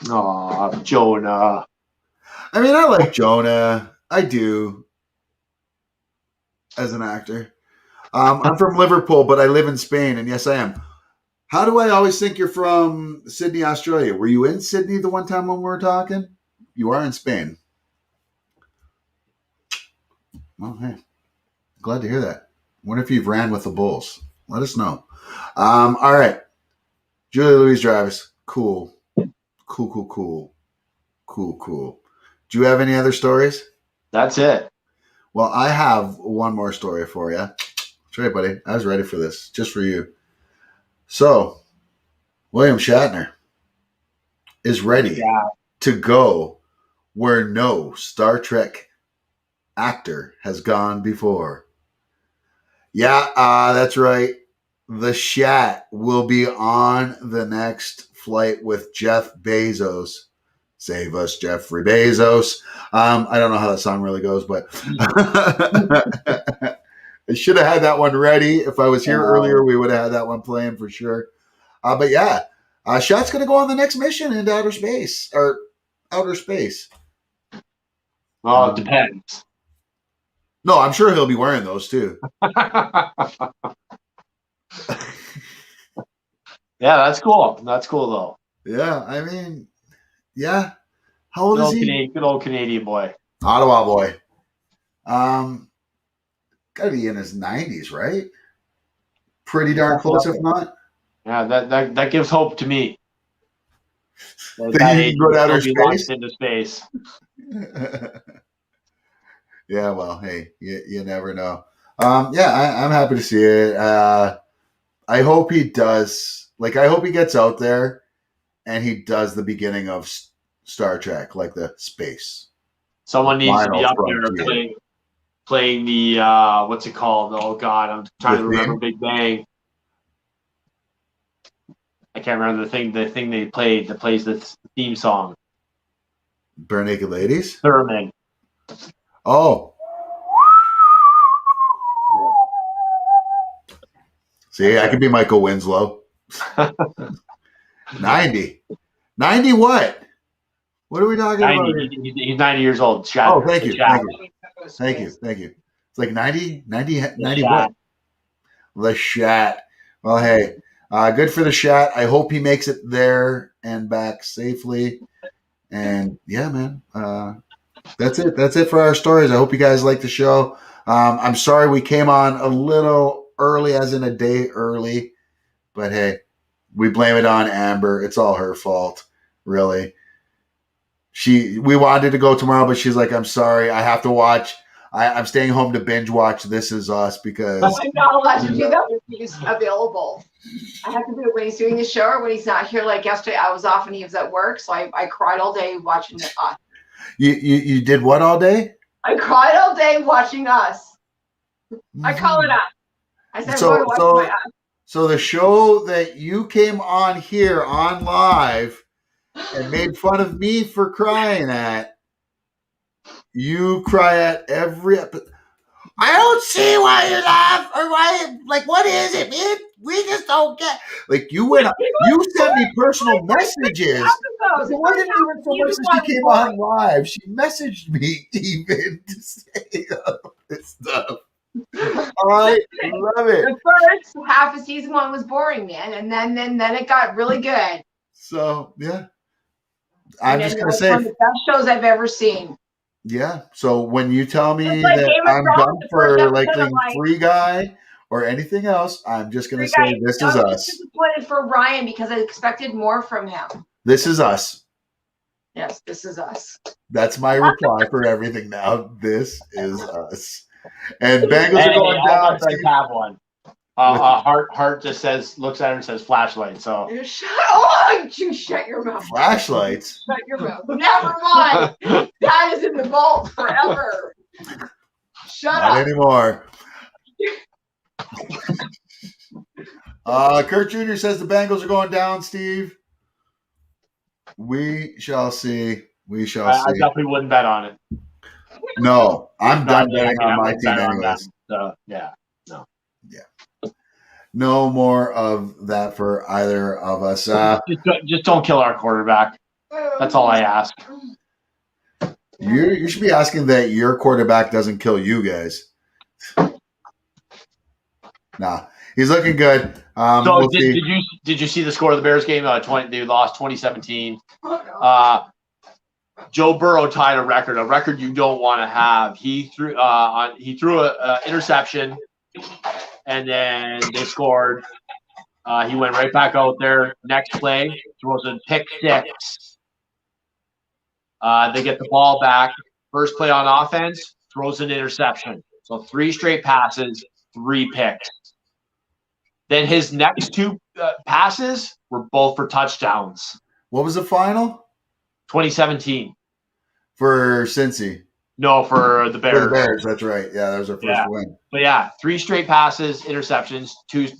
Speaker 1: Aw, Jonah.
Speaker 2: I mean, I like Jonah. I do. As an actor. I'm from Liverpool, but I live in Spain, and yes, I am. How do I always think you're from Sydney, Australia? Were you in Sydney the one time when we were talking? You are in Spain. Well, hey, glad to hear that. Wonder if you've ran with the Bulls. Let us know. All right. Julia Louis-Dreyfus. Cool. Cool. Do you have any other stories?
Speaker 1: That's it.
Speaker 2: Well, I have one more story for you. That's right, buddy. I was ready for this, just for you. So, William Shatner is ready to go where no Star Trek actor has gone before. Yeah, that's right. The Shat will be on the next flight with Jeff Bezos. Save us, Jeffrey Bezos. I don't know how that song really goes, but I should have had that one ready. If I was here earlier, we would have had that one playing for sure. But yeah, Shat's going to go on the next mission into outer space.
Speaker 1: Well, it depends.
Speaker 2: No, I'm sure he'll be wearing those too.
Speaker 1: Yeah, that's cool. That's cool, though.
Speaker 2: Yeah, I mean, yeah. How old is he?
Speaker 1: Good old Canadian boy.
Speaker 2: Ottawa boy. Gotta be in his 90s, right? Pretty darn close, if not.
Speaker 1: Yeah, that gives hope to me.
Speaker 2: That he can go to outer space?
Speaker 1: Into space.
Speaker 2: Yeah, well, hey, you never know. Yeah, I'm happy to see it. I hope he does. I hope he gets out there and he does the beginning of Star Trek, like the space.
Speaker 1: Someone needs to be up there playing the what's it called? Oh God, I'm trying to remember Big Bang. I can't remember the thing they played that plays the theme song.
Speaker 2: Bare Naked Ladies?
Speaker 1: Thurman.
Speaker 2: Oh. See, I could be Michael Winslow. 90. 90 what? What are we talking
Speaker 1: 90,
Speaker 2: about?
Speaker 1: He's 90 years old. Shatner.
Speaker 2: Oh, thank you. Thank you. It's like 90 what? The Shat. Well, hey, good for the Shat. I hope he makes it there and back safely. And yeah, man, that's it. That's it for our stories. I hope you guys like the show. I'm sorry we came on a little early, as in a day early, but hey, we blame it on Amber. It's all her fault, really. We wanted to go tomorrow, but she's like, I'm sorry, I have to watch I'm staying home to binge watch This Is Us because
Speaker 4: I'm not allowed to do that if he's available. I have to do it when he's doing the show or when he's not here. Like yesterday, I was off and he was at work, so I cried all day watching Us.
Speaker 2: you did what all day?
Speaker 4: I cried all day watching Us. I call it Us. I said,
Speaker 2: So-
Speaker 4: I'm going to watch my Us.
Speaker 2: So the show that you came on here on live and made fun of me for crying at, you cry at every episode. I don't see why you laugh or why, like, what is it, man? We just don't get. Like, you sent me personal messages.
Speaker 4: Episodes.
Speaker 2: It wasn't even so much that she came on live. She messaged me even to say this stuff. I love it.
Speaker 4: The first half of season 1 was boring, man, and then it got really good.
Speaker 2: So yeah, I'm just gonna
Speaker 4: It's
Speaker 2: say,
Speaker 4: one of the best shows I've ever seen.
Speaker 2: yeah. So when you tell me
Speaker 4: It's like
Speaker 2: that
Speaker 4: Game of
Speaker 2: I'm
Speaker 4: Thrones,
Speaker 2: done
Speaker 4: the
Speaker 2: for
Speaker 4: first
Speaker 2: like
Speaker 4: episode, I'm like-
Speaker 2: Free Guy or anything else, I'm just gonna
Speaker 4: Free
Speaker 2: say
Speaker 4: Guy,
Speaker 2: This
Speaker 4: I
Speaker 2: Is
Speaker 4: was
Speaker 2: Us.
Speaker 4: disappointed for Ryan because I expected more from him.
Speaker 2: This Is Us.
Speaker 4: Yes, This Is Us.
Speaker 2: That's my reply for everything now. This is us. And Bengals
Speaker 1: Hey,
Speaker 2: are going
Speaker 1: all
Speaker 2: down.
Speaker 1: my friends have one. Heart just looks at her and says flashlight. So
Speaker 4: You shut your mouth.
Speaker 2: Flashlights.
Speaker 4: Shut your mouth. Never mind. That is in the vault forever. Shut
Speaker 2: Not
Speaker 4: up.
Speaker 2: anymore. Kurt Jr. says the Bengals are going down, Steve. We shall see. We shall
Speaker 1: I
Speaker 2: see.
Speaker 1: definitely wouldn't bet on it.
Speaker 2: No, I'm done
Speaker 1: I
Speaker 2: betting
Speaker 1: mean, I
Speaker 2: on my
Speaker 1: wouldn't
Speaker 2: team
Speaker 1: bet on
Speaker 2: anyways.
Speaker 1: them. So yeah.
Speaker 2: No more of that for either of us.
Speaker 1: Just don't kill our quarterback. That's all I ask.
Speaker 2: You should be asking that your quarterback doesn't kill you guys. Nah, he's looking good.
Speaker 1: So
Speaker 2: We'll see.
Speaker 1: did you see the score of the Bears game? They lost 2017. Joe Burrow tied a record you don't want to have. He threw a interception, and then they scored. He went right back out there. Next play, throws a pick six. They get the ball back. First play on offense, throws an interception. So 3 straight passes, 3 picks. Then his next 2 passes were both for touchdowns.
Speaker 2: What was the final
Speaker 1: 2017.
Speaker 2: for Cincy?
Speaker 1: No, for the Bears.
Speaker 2: For the Bears, that's right. Yeah, that was our first win.
Speaker 1: But yeah, 3 straight passes, interceptions,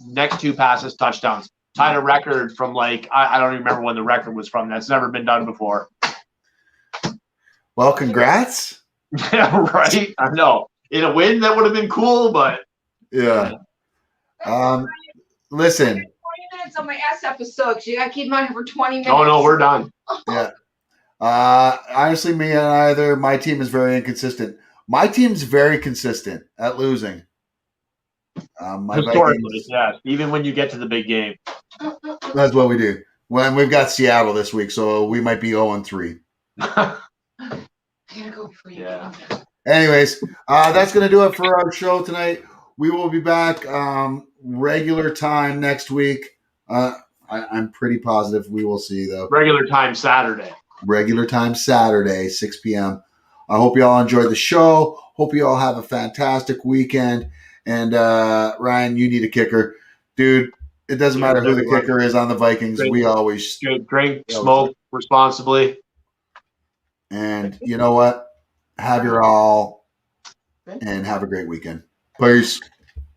Speaker 1: next 2 passes, touchdowns. Tied a record from I don't even remember when the record was from. That's never been done before.
Speaker 2: Well, congrats.
Speaker 1: Yeah, right. I know. In a win, that would have been cool, but
Speaker 2: Yeah. Listen.
Speaker 4: 20 minutes on my S episode. So you gotta keep mine for 20 minutes.
Speaker 1: oh no, we're done.
Speaker 2: Yeah. Honestly, me and either my team is very inconsistent. My team's very consistent at losing. My
Speaker 1: Historically,
Speaker 2: Vikings,
Speaker 1: yeah. Even when you get to the big game.
Speaker 2: that's what we do. When we've got Seattle this week, so we might be 0-3.
Speaker 4: I gotta go before you
Speaker 1: Yeah.
Speaker 4: get
Speaker 2: Anyways, that's going to do it for our show tonight. We will be back regular time next week. I'm pretty positive we will see, though.
Speaker 1: Regular time Saturday.
Speaker 2: Regular time Saturday, 6 p.m. I hope you all enjoyed the show. Hope you all have a fantastic weekend. And Ryan, you need a kicker. Dude, it doesn't matter who the kicker is on the Vikings. We always
Speaker 1: Drink, smoke responsibly.
Speaker 2: And you know what? Have your all and have a great weekend. Peace.